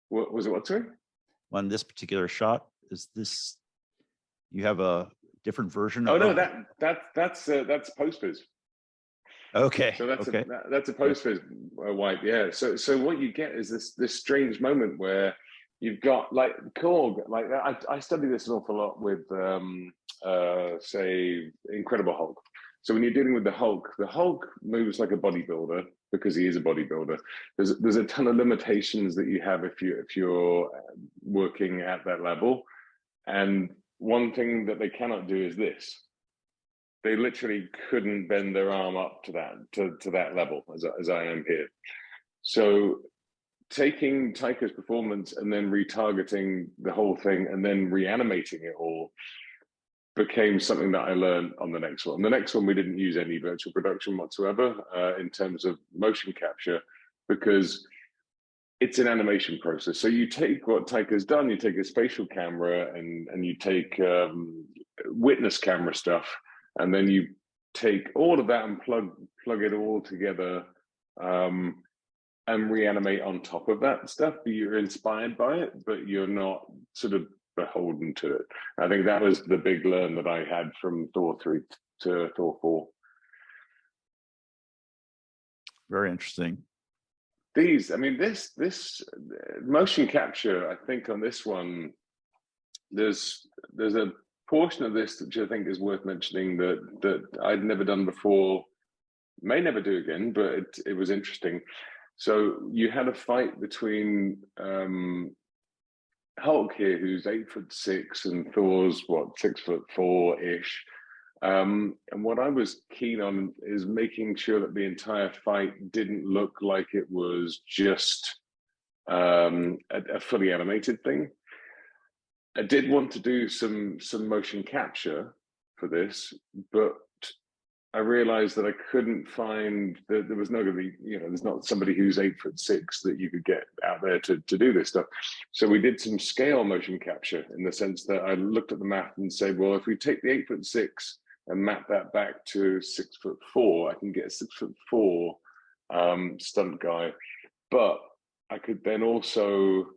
What was it? What, sorry? on this particular shot? Is this, you have a different version Oh of? no, that's post-viz. Okay. So that's okay. a post-viz wipe, yeah. So what you get is this strange moment where you've got like Korg, like I study this an awful lot with say Incredible Hulk. So when you're dealing with the Hulk moves like a bodybuilder because he is a bodybuilder. There's a ton of limitations that you have if you're working at that level, and one thing that they cannot do is this. They literally couldn't bend their arm up to that level as I am here. So taking Taika's performance and then retargeting the whole thing and then reanimating it all became something that I learned on the next one. The next one, we didn't use any virtual production whatsoever in terms of motion capture, because it's an animation process. So you take what Taika's done, you take a spatial camera and you take witness camera stuff, and then you take all of that and plug it all together and reanimate on top of that stuff. You're inspired by it, but you're not sort of beholden to it. I think that was the big learn that I had from Thor 3 to Thor 4. Very interesting. This motion capture, I think on this one, there's a portion of this which I think is worth mentioning that I'd never done before, may never do again, but it was interesting. So you had a fight between Hulk here, who's 8'6", and Thor's 6'4" and what I was keen on is making sure that the entire fight didn't look like it was just a fully animated thing. I did want to do some motion capture for this, but I realized that I couldn't find that there was not going to be, there's not somebody who's 8'6" that you could get out there to do this stuff. So we did some scale motion capture in the sense that I looked at the math and said, well, if we take the 8'6" and map that back to 6'4", I can get a 6'4" stunt guy. But I could then also,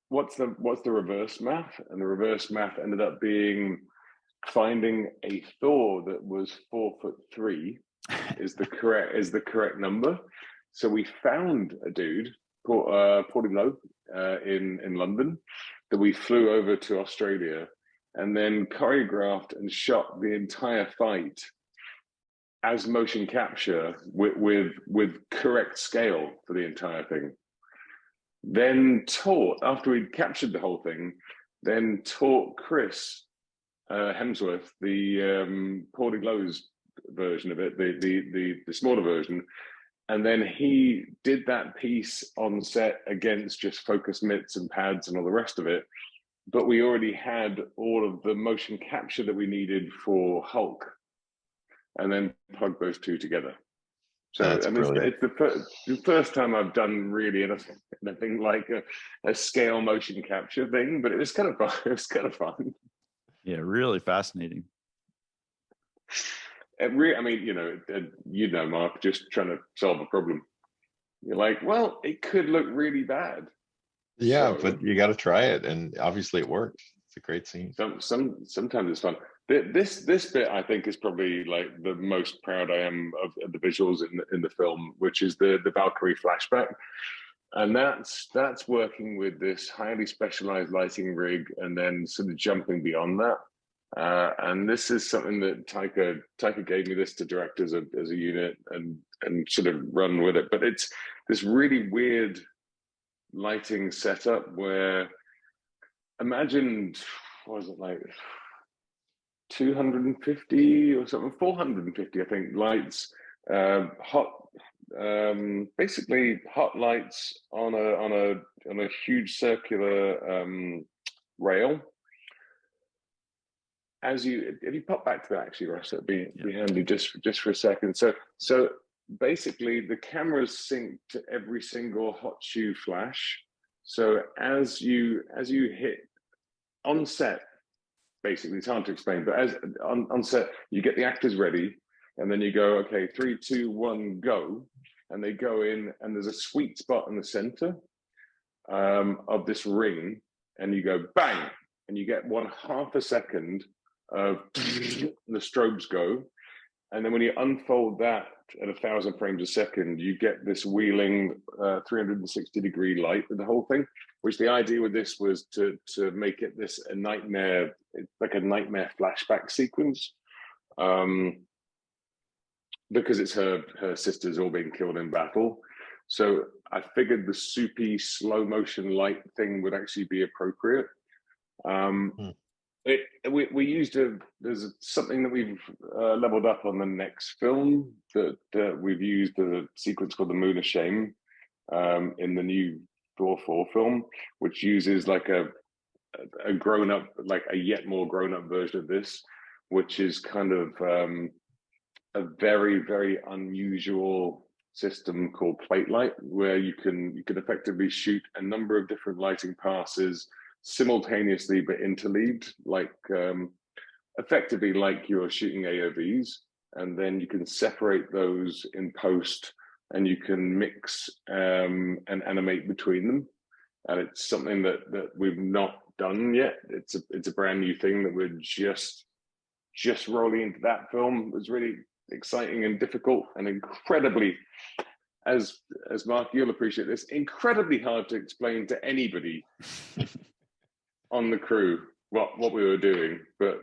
what's the reverse math? And the reverse math ended up being finding a Thor that was 4'3" is the correct number. So we found a dude, Paulie Lowe, in London, that we flew over to Australia and then choreographed and shot the entire fight as motion capture with correct scale for the entire thing. Then taught, after we'd captured the whole thing, then taught Chris Hemsworth the Paulie Lowe's version of it, the smaller version, and then he did that piece on set against just focus mitts and pads and all the rest of it. But we already had all of the motion capture that we needed for Hulk, and then plugged those two together. So That's brilliant. It's the first time I've done really anything like a scale motion capture thing, but it was kind of fun. It was kind of fun. Yeah, really fascinating. Mark, just trying to solve a problem. You're like, well, it could look really bad. Yeah, So, but you got to try it, and obviously it worked. It's a great scene. Sometimes it's fun. This bit I think is probably like the most proud I am of the visuals in the film, which is the Valkyrie flashback, and that's working with this highly specialized lighting rig, and then sort of jumping beyond that. And this is something that Taika gave me this to direct as a unit and sort of run with it. But it's this really weird lighting setup where, imagine, what was it, like 250 or something, 450 I think lights, hot basically hot lights on a huge circular rail. If you pop back to that, actually, Ross, that'd be handy just for a second. So basically, the cameras sync to every single hot shoe flash. So as you hit on set, basically, it's hard to explain, but as on set, you get the actors ready, and then you go, okay, 3, 2, 1, go, and they go in, and there's a sweet spot in the center of this ring, and you go bang, and you get 1/2 a second of the strobes go, and then when you unfold that at 1,000 frames a second, you get this wheeling 360-degree light with the whole thing. Which the idea with this was to make it a nightmare, like a nightmare flashback sequence, because it's her sisters all being killed in battle. So I figured the soupy slow motion light thing would actually be appropriate. We used there's something that we've leveled up on the next film that we've used a sequence called the Moon of Shame in the new Thor 4 film, which uses like a grown up, like a yet more grown up version of this, which is kind of a very, very unusual system called plate light, where you can effectively shoot a number of different lighting passes simultaneously but interleaved, like effectively like you're shooting AOVs, and then you can separate those in post, and you can mix and animate between them. And it's something that we've not done yet. It's a brand new thing that we're just rolling into that film. It was really exciting and difficult and incredibly, as Mark, you'll appreciate this, incredibly hard to explain to anybody on the crew what we were doing, but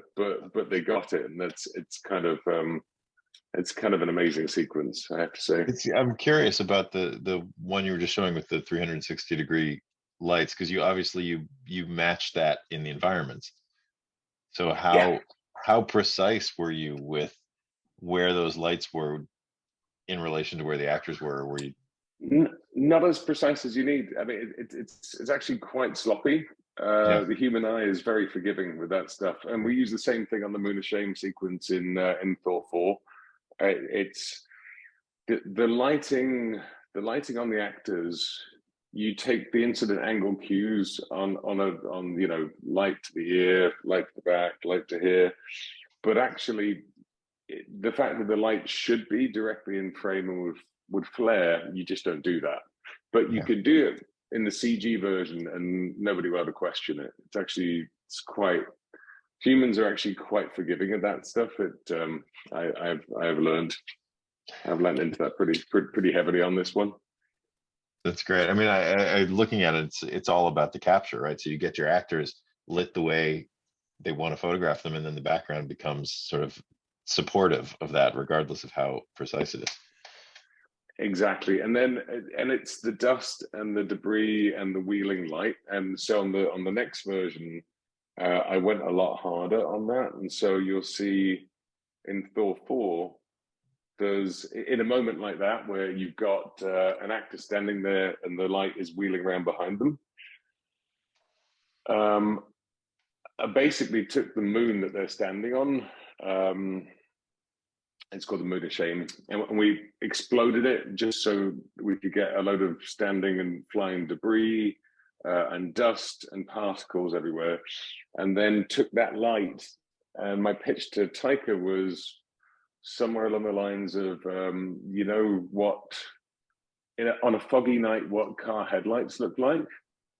they got it, and it's kind of an amazing sequence, I have to say. I'm curious about the one you were just showing with the 360-degree lights, because you obviously you matched that in the environments. So how precise were you with where those lights were in relation to where the actors were? Were you not as precise as you need? I mean, it's actually quite sloppy. The human eye is very forgiving with that stuff, and we use the same thing on the Moon of Shame sequence in Thor 4. It's the lighting on the actors. You take the incident angle cues on light to the ear, light to the back, light to here, but actually the fact that the light should be directly in frame and would flare, you just don't do that. But you can do it in the CG version, and nobody will ever question it. Humans are actually quite forgiving of that stuff. I've learned into that pretty heavily on this one. That's great. I mean, I looking at it, it's all about the capture, right? So you get your actors lit the way they want to photograph them, and then the background becomes sort of supportive of that, regardless of how precise it is. Exactly, and it's the dust and the debris and the wheeling light, and so on the next version, I went a lot harder on that, and so you'll see in Thor 4, there's in a moment like that where you've got an actor standing there and the light is wheeling around behind them. I basically took the moon that they're standing on. It's called the Moon of Shame, and we exploded it just so we could get a load of standing and flying debris and dust and particles everywhere, and then took that light. And my pitch to Taika was somewhere along the lines of, what on a foggy night, what car headlights look like?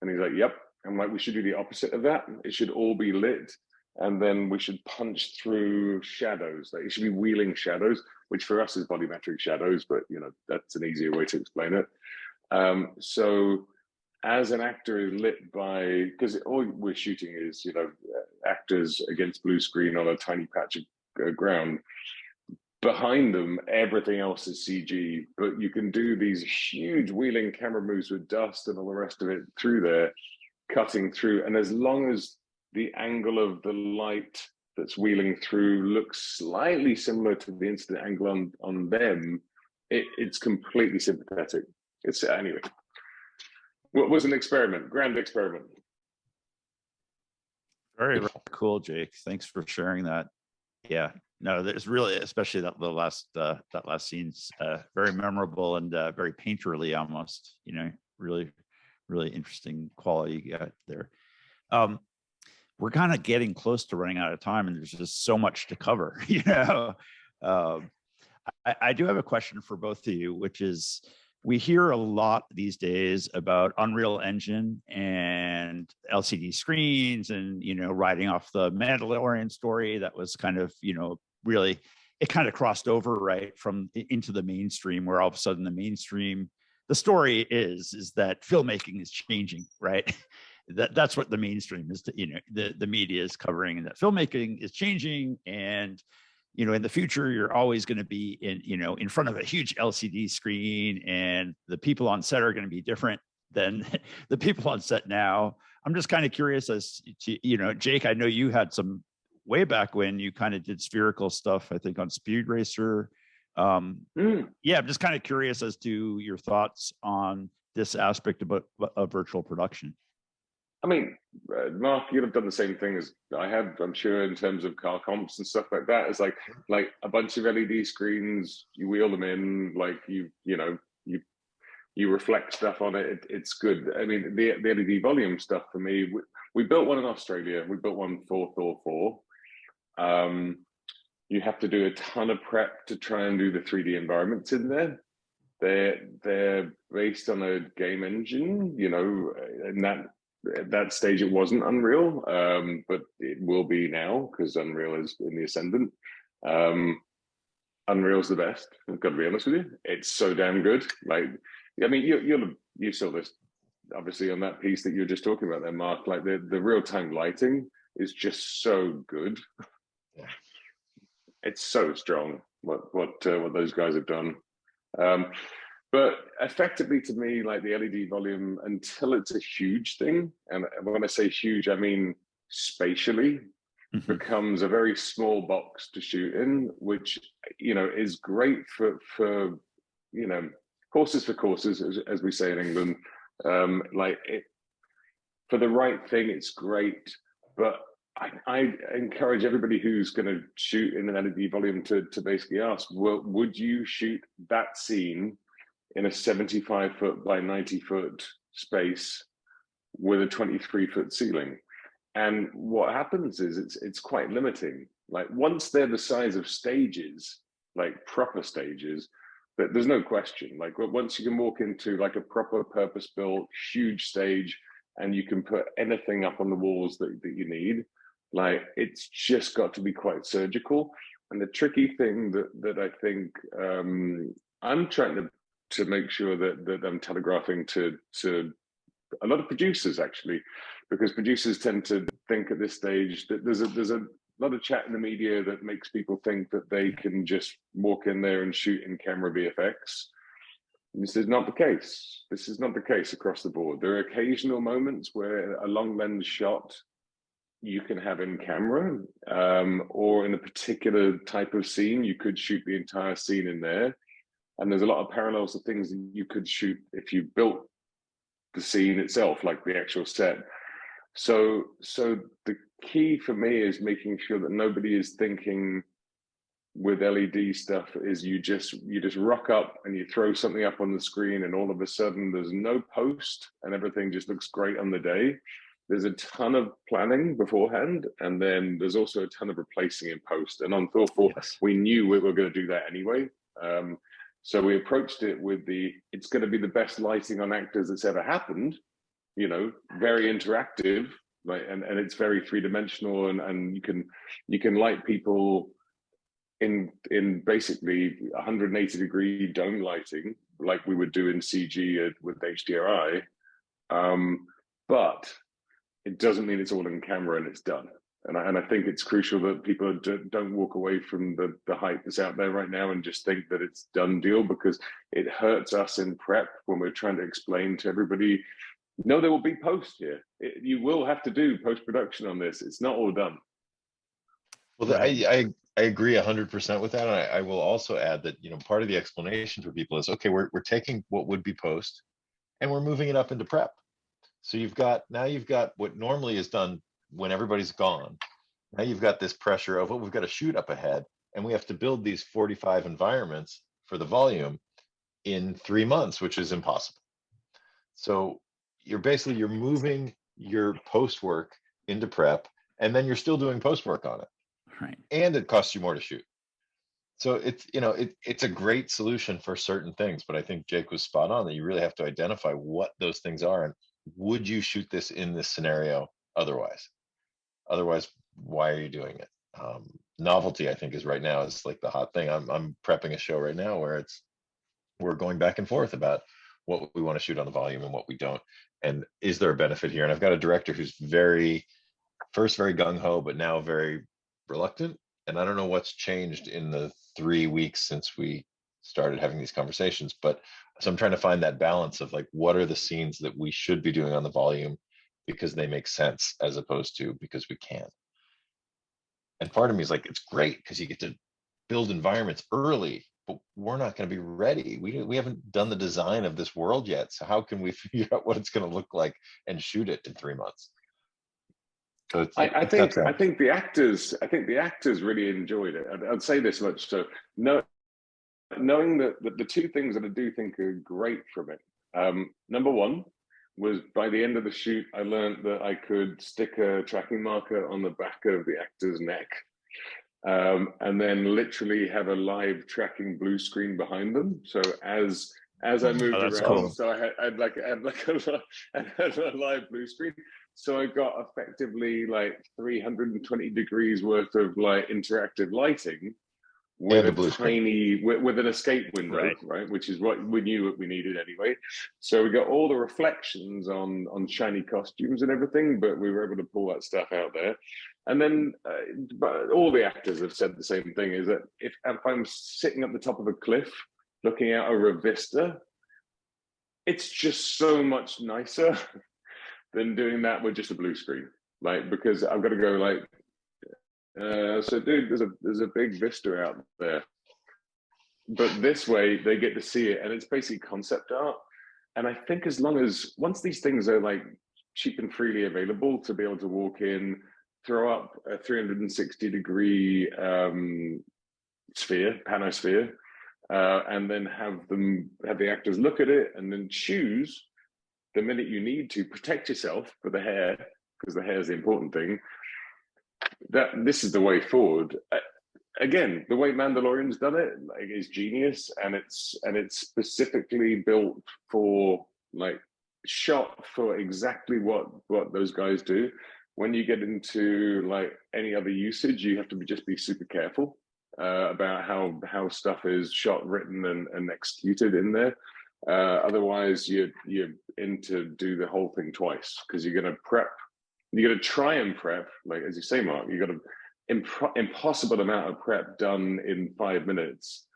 And he's like, yep. I'm like, we should do the opposite of that. It should all be lit. And then we should punch through shadows. Like, it should be wheeling shadows, which for us is volumetric shadows, but that's an easier way to explain it. So as an actor is lit by, because all we're shooting is, actors against blue screen on a tiny patch of ground. Behind them, everything else is CG, but you can do these huge wheeling camera moves with dust and all the rest of it through there, cutting through. And as long as the angle of the light that's wheeling through looks slightly similar to the incident angle on them, it's completely sympathetic. It's anyway. What was an experiment? Grand experiment. Very, very cool, Jake. Thanks for sharing that. Yeah, no, there's really, especially that last scene's very memorable and very painterly almost. You know, really, really interesting quality you got there. We're kind of getting close to running out of time, and there's just so much to cover. You know, I do have a question for both of you, which is, we hear a lot these days about Unreal Engine and LCD screens and, you know, riding off the Mandalorian story that was kind of, you know, really, it kind of crossed over, right, from into the mainstream, where all of a sudden the mainstream, the story is that filmmaking is changing, right? That's what the mainstream is, you know, the media is covering, and that filmmaking is changing. And you know, in the future, you're always going to be in front of a huge LCD screen, and the people on set are going to be different than the people on set now. I'm just kind of curious as to, you know, Jake, I know you had some way back when you kind of did spherical stuff, I think on Speed Racer. Yeah, I'm just kind of curious as to your thoughts on this aspect of virtual production. I mean, Mark, you'd have done the same thing as I have, I'm sure, in terms of car comps and stuff like that. It's like a bunch of LED screens, you wheel them in, like you reflect stuff on it. It's good. I mean, the LED volume stuff for me, we built one in Australia. We built one for Thor 4. You have to do a ton of prep to try and do the 3D environments in there. They're based on a game engine, you know, and at that stage it wasn't Unreal, but it will be now because Unreal is in the ascendant. Unreal's the best, I've got to be honest with you. It's so damn good. Like, I mean, you saw this obviously on that piece that you were just talking about there, Mark. Like the real-time lighting is just so good. Yeah. It's so strong what those guys have done. But effectively, to me, like the LED volume, until it's a huge thing, and when I say huge, I mean spatially, becomes a very small box to shoot in, which, you know, is great for you know, horses for courses, as we say in England. Like for the right thing, it's great. But I encourage everybody who's going to shoot in an LED volume to basically ask, well, would you shoot that scene in a 75-foot by 90-foot space with a 23-foot ceiling? And what happens is it's quite limiting. Like once they're the size of stages, like proper stages, but there's no question. Like once you can walk into like a proper purpose-built huge stage and you can put anything up on the walls that you need, like it's just got to be quite surgical. And the tricky thing that I think I'm trying to make sure that I'm telegraphing to a lot of producers, actually, because producers tend to think at this stage that there's a lot of chat in the media that makes people think that they can just walk in there and shoot in camera VFX. This is not the case. This is not the case across the board. There are occasional moments where a long lens shot you can have in camera, or in a particular type of scene, you could shoot the entire scene in there. And there's a lot of parallels of things that you could shoot if you built the scene itself, like the actual set. So the key for me is making sure that nobody is thinking with LED stuff is you just rock up and you throw something up on the screen and all of a sudden there's no post and everything just looks great on the day. There's a ton of planning beforehand, and then there's also a ton of replacing in post. And on Thor 4, yes, we knew we were going to do that anyway. So we approached it with it's going to be the best lighting on actors that's ever happened, you know, very interactive, right? And it's very three-dimensional, and you can light people in basically 180-degree dome lighting, like we would do in CG with HDRI. But it doesn't mean it's all in camera and it's done. And I think it's crucial that people don't walk away from the hype that's out there right now and just think that it's done deal, because it hurts us in prep when we're trying to explain to everybody, no, there will be post here. You will have to do post-production on this. It's not all done. Well, I I agree 100% with that. And I will also add that, part of the explanation for people is, okay, we're taking what would be post and we're moving it up into prep. So now you've got what normally is done when everybody's gone. Now you've got this pressure of, we've got to shoot up ahead and we have to build these 45 environments for the volume in 3 months, which is impossible. So you're moving your post work into prep, and then you're still doing post work on it. Right. And it costs you more to shoot. So it's a great solution for certain things, but I think Jake was spot on that you really have to identify what those things are and would you shoot this in this scenario otherwise? Otherwise, why are you doing it? Novelty, I think, is right now is like the hot thing. I'm prepping a show right now where we're going back and forth about what we want to shoot on the volume and what we don't. And is there a benefit here? And I've got a director who's very gung-ho, but now very reluctant. And I don't know what's changed in the 3 weeks since we started having these conversations, but so I'm trying to find that balance of like, what are the scenes that we should be doing on the volume because they make sense as opposed to because we can. And part of me is like, it's great because you get to build environments early, but we're not going to be ready. We haven't done the design of this world yet. So how can we figure out what it's going to look like and shoot it in 3 months? So I think the actors really enjoyed it. I'd say this much. So knowing that the two things that I do think are great from it. Number one was by the end of the shoot, I learned that I could stick a tracking marker on the back of the actor's neck, and then literally have a live tracking blue screen behind them. So as I moved around, cool. so I had a live blue screen. So I got effectively like 320 degrees worth of like interactive lighting with with an escape window, right? Which is what we knew what we needed anyway. So we got all the reflections on shiny costumes and everything, but we were able to pull that stuff out there. And then, but all the actors have said the same thing: is that if I'm sitting at the top of a cliff looking out over a vista, it's just so much nicer than doing that with just a blue screen, like, because I've got to go like, so dude, there's a big vista out there, but this way they get to see it, and it's basically concept art. And I think once these things are like cheap and freely available to be able to walk in, throw up a 360-degree panosphere, and then have the actors look at it and then choose the minute you need to protect yourself for the hair, because the hair is the important thing. That this is the way forward. Again, the way Mandalorian's done it is genius, and it's specifically built for, like, shot for exactly what those guys do. When you get into like any other usage, you have to just be super careful about how stuff is shot, written, and executed in there. Otherwise, you're in to do the whole thing twice, because you're going to prep. You're going to try and prep, like as you say, Mark. You got an impossible amount of prep done in 5 minutes.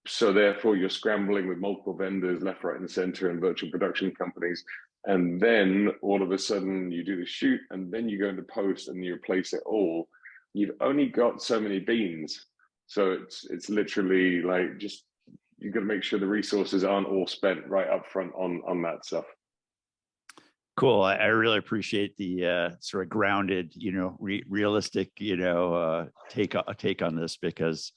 So therefore, you're scrambling with multiple vendors, left, right, and center, and virtual production companies. And then all of a sudden, you do the shoot, and then you go into post and you replace it all. You've only got so many beans, so it's literally like, just, you've got to make sure the resources aren't all spent right up front on that stuff. Cool. I really appreciate the sort of grounded, realistic, take on this, because,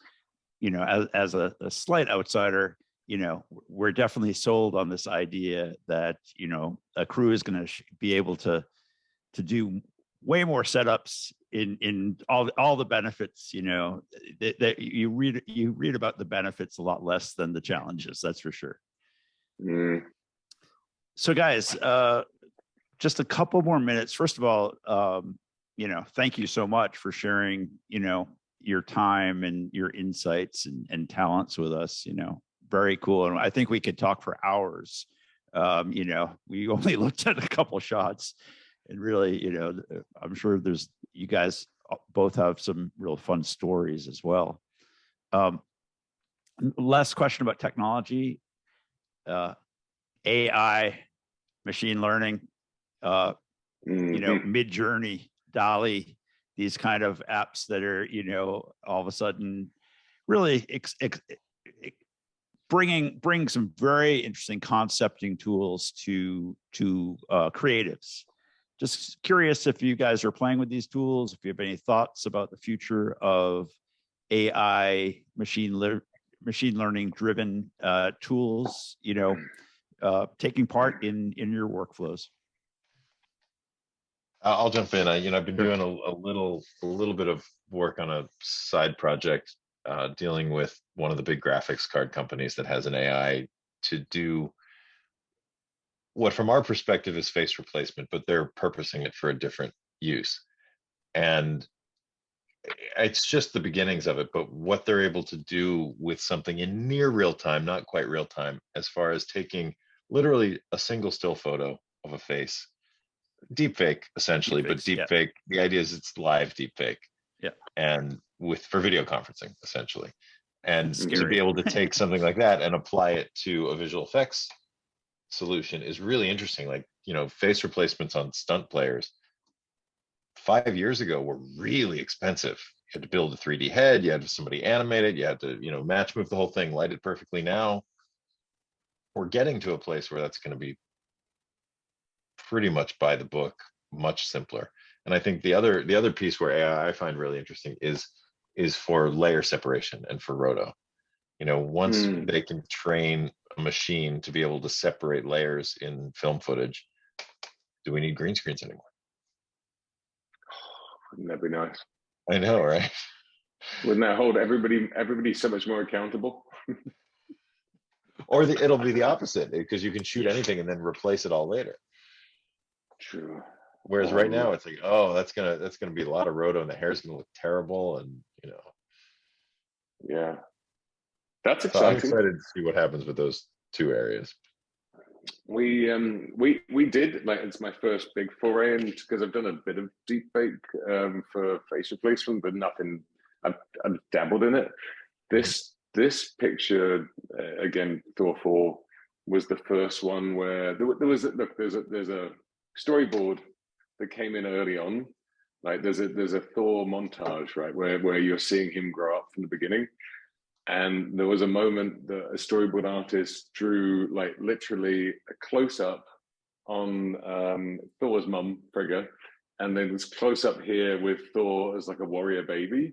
as a slight outsider, we're definitely sold on this idea that, a crew is going to be able to do way more setups in all the benefits, that you read about the benefits a lot less than the challenges. That's for sure. Mm. So guys, just a couple more minutes. First of all, thank you so much for sharing, your time and your insights and talents with us. Very cool. And I think we could talk for hours. We only looked at a couple shots, and really, I'm sure you guys both have some real fun stories as well. Last question about technology, AI, machine learning, Mid-Journey, DALL-E, these kind of apps that are, all of a sudden really bring some very interesting concepting tools to creatives. Just curious if you guys are playing with these tools, if you have any thoughts about the future of AI, machine learning driven tools, taking part in your workflows. I'll jump in. I've been doing a little bit of work on a side project dealing with one of the big graphics card companies that has an AI to do what from our perspective is face replacement, but they're purposing it for a different use. And it's just the beginnings of it, but what they're able to do with something in near real time, not quite real time, as far as taking literally a single still photo of a face, deepfake essentially, but deepfake, the idea is it's live deepfake. Yeah. And for video conferencing essentially. And Scary. to be able to take something like that and apply it to a visual effects solution is really interesting. Like, face replacements on stunt players 5 years ago were really expensive. You had to build a 3D head, you had somebody animate it, you had to, match move the whole thing, light it perfectly. Now we're getting to a place where that's going to be pretty much by the book, much simpler. And I think the other piece where AI I find really interesting is for layer separation and for roto. Once they can train a machine to be able to separate layers in film footage, do we need green screens anymore? Wouldn't that be nice? I know, right? Wouldn't that hold everybody so much more accountable? Or it'll be the opposite, because you can shoot anything and then replace it all later. True. Whereas right now it's like, oh, that's gonna be a lot of roto and the hair's gonna look terrible, and Yeah. That's so exciting. I'm excited to see what happens with those two areas. We did, like, it's my first big foray, and because I've done a bit of deepfake for face replacement, but nothing. I've dabbled in it. This picture again, Thor 4 was the first one where there's a storyboard that came in early on. Like there's a Thor montage, right, where you're seeing him grow up from the beginning. And there was a moment that a storyboard artist drew, like, literally a close-up on Thor's mum, Frigga, and then this close-up here with Thor as like a warrior baby.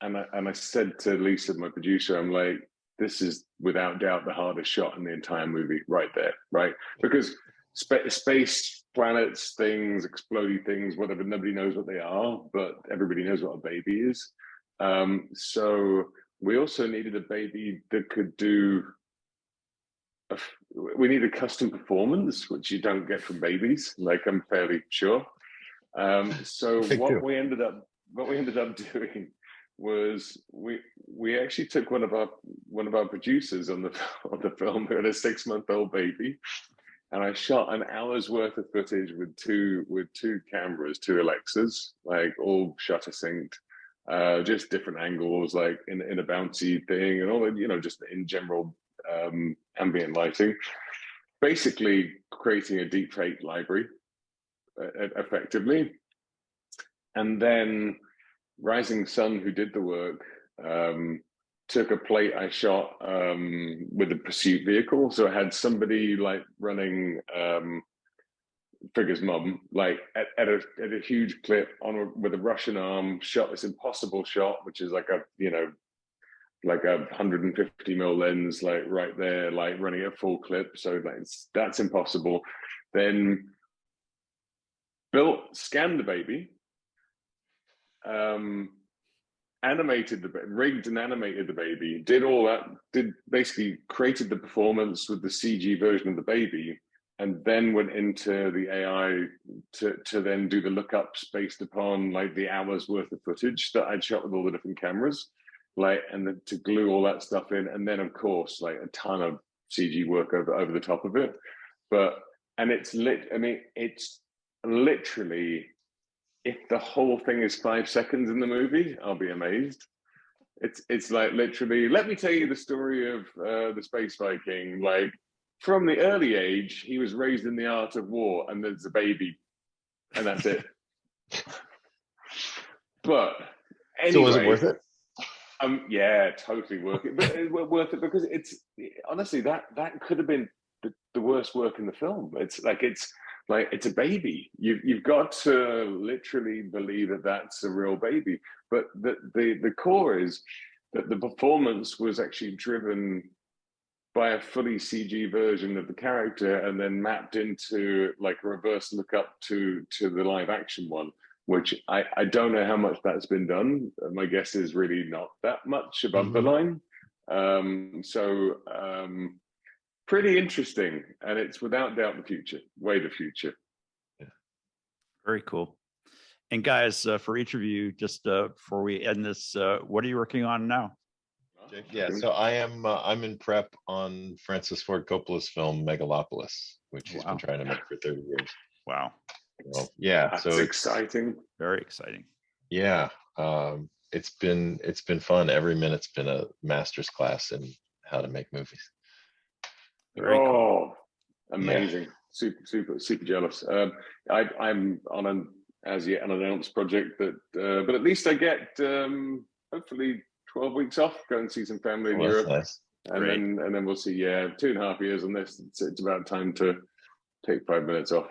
And I said to Lisa, my producer, I'm like, this is without doubt the hardest shot in the entire movie, right there, right? Because space, planets, things, exploding things, whatever, nobody knows what they are, but everybody knows what a baby is. So we also needed a baby that could do, we need a custom performance, which you don't get from babies, like, I'm fairly sure. So what we ended up doing was we actually took one of our producers on the film who had a 6-month-old baby, and I shot an hour's worth of footage with two cameras, 2 Alexas, like all shutter synced. Just different angles, like in a bouncy thing, and all that, just in general ambient lighting. Basically, creating a deepfake library effectively, and then Rising Sun, who did the work, took a plate I shot with a pursuit vehicle. So I had somebody like running Frigga's mum, like at a huge clip with a Russian arm, shot this impossible shot, which is like a 150 mil lens, like right there, like running at full clip. So that's impossible. Then scanned the baby, rigged and animated the baby, did all that, basically created the performance with the CG version of the baby, and then went into the AI to then do the lookups based upon like the hours worth of footage that I'd shot with all the different cameras, like, and then to glue all that stuff in, and then of course like a ton of CG work over the top of it. It's literally, if the whole thing is 5 seconds in the movie, I'll be amazed. It's like literally, let me tell you the story of the Space Viking. Like, from the early age, he was raised in the art of war, and there's a baby, and that's it. But anyway, So was it worth it? Yeah, totally worth it. But worth it because it's honestly that could have been the worst work in the film. It's like it's a baby. You've got to literally believe that that's a real baby. But the core is that the performance was actually driven by a fully CG version of the character and then mapped into like a reverse lookup to the live action one, which I don't know how much that's been done. My guess is really not that much above the line. Pretty interesting. And it's without doubt the future, way the future. Yeah. Very cool. And guys, for each of you, just before we end this, what are you working on now? Yeah, so I'm in prep on Francis Ford Coppola's film Megalopolis, which he's been trying to make for 30 years. Wow. Well, yeah, that's so exciting. Very exciting. Yeah, it's been fun. Every minute's been a master's class in how to make movies. Very cool. Amazing! Yeah. Super jealous. I'm on an as yet unannounced project that, but at least I get hopefully 12 weeks off, go and see some family in Europe, nice. and then we'll see. Yeah, 2.5 years on this. It's about time to take 5 minutes off.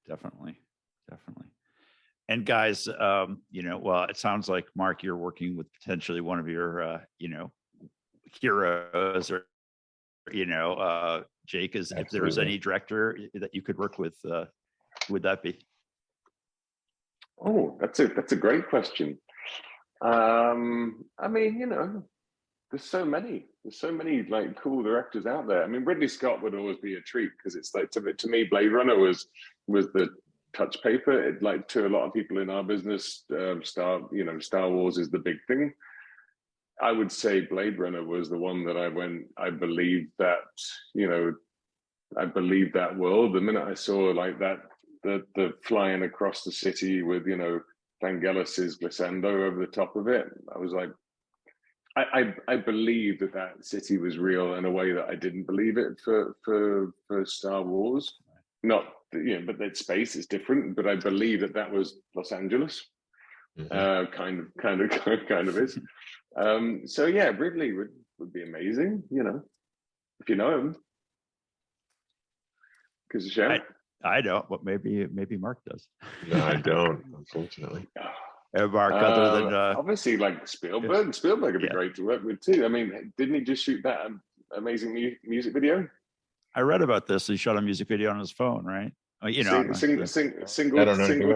Definitely. And guys, well, it sounds like Mark, you're working with potentially one of your, heroes, or Jake, is if there was any director that you could work with, who would that be? Oh, that's a great question. I mean, there's so many like cool directors out there. I mean, Ridley Scott would always be a treat because it's like to me, Blade Runner was the touch paper. It, like, to a lot of people in our business, Star Wars is the big thing. I would say Blade Runner was the one that I believed that, I believed that world. The minute I saw like that, the flying across the city with, Vangelis's glissando over the top of it, I was like, I believed that city was real in a way that I didn't believe it for Star Wars. Not, but that space is different, but I believe that was Los Angeles. Kind of is. So yeah, Ridley would be amazing, if you know him. Because of shout. I don't, but maybe Mark does. No, I don't, unfortunately. Mark, other than obviously, like Spielberg. Yes. Spielberg would be great to work with too. I mean, didn't he just shoot that amazing music video? I read about this. He shot a music video on his phone, right? Single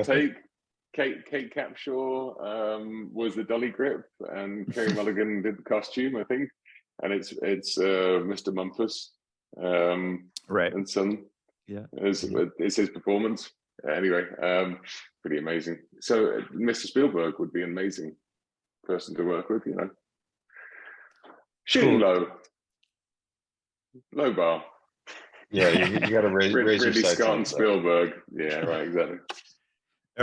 take. Kate Capshaw was the dolly grip, and Kerry Mulligan did the costume, I think. And it's Mr. Mumfus, right? And son, it's his performance. Anyway, pretty amazing. So Mr. Spielberg would be an amazing person to work with, Shooting low bar. Yeah, you got to raise your Ridley sights Scott on and Spielberg. Yeah, right, exactly.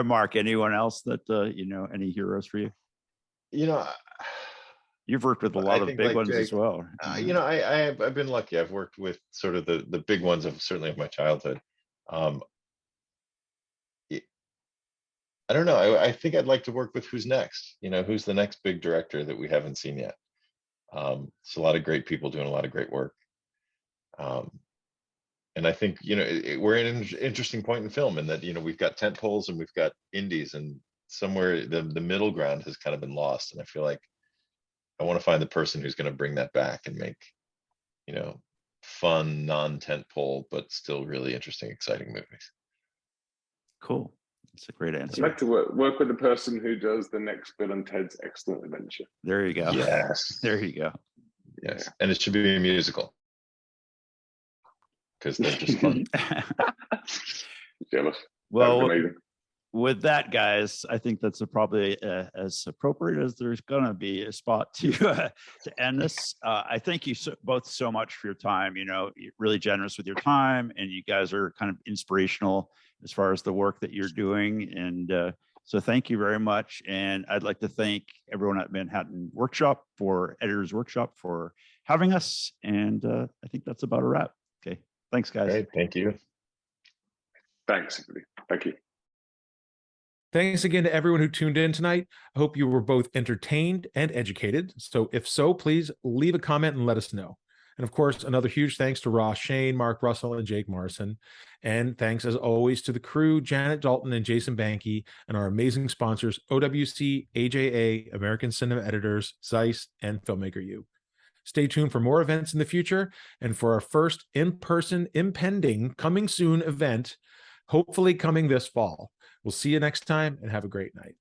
Mark, anyone else that any heroes for you? You've worked with a lot of big ones as well. I've been lucky. I've worked with sort of the big ones of my childhood. I don't know. I think I'd like to work with who's next. Who's the next big director that we haven't seen yet? It's a lot of great people doing a lot of great work. And I think, we're in an interesting point in film in that, we've got tent poles and we've got indies, and somewhere the middle ground has kind of been lost. And I feel like I want to find the person who's going to bring that back and make, fun, non-tent pole, but still really interesting, exciting movies. Cool. That's a great answer. I'd like to work with the person who does the next Bill and Ted's Excellent Adventure. There you go. Yes. There you go. Yes. And it should be a musical, because they're just fun. Jealous. Well, with that, guys, I think that's probably as appropriate as there's going to be a spot to end this. I thank you both so much for your time. You're really generous with your time, and you guys are kind of inspirational as far as the work that you're doing. And so thank you very much. And I'd like to thank everyone at Manhattan Workshop for Editor's Workshop for having us. And I think that's about a wrap. Okay. Thanks, guys. Great. Thank you. Thanks, everybody. Thank you. Thanks again to everyone who tuned in tonight. I hope you were both entertained and educated. So if so, please leave a comment and let us know. And of course, another huge thanks to Ross Shain, Mark Russell, and Jake Morrison. And thanks as always to the crew, Janet Dalton and Jason Banke, and our amazing sponsors, OWC, AJA, American Cinema Editors, Zeiss, and Filmmaker U. Stay tuned for more events in the future and for our first in-person, impending, coming soon event, hopefully coming this fall. We'll see you next time and have a great night.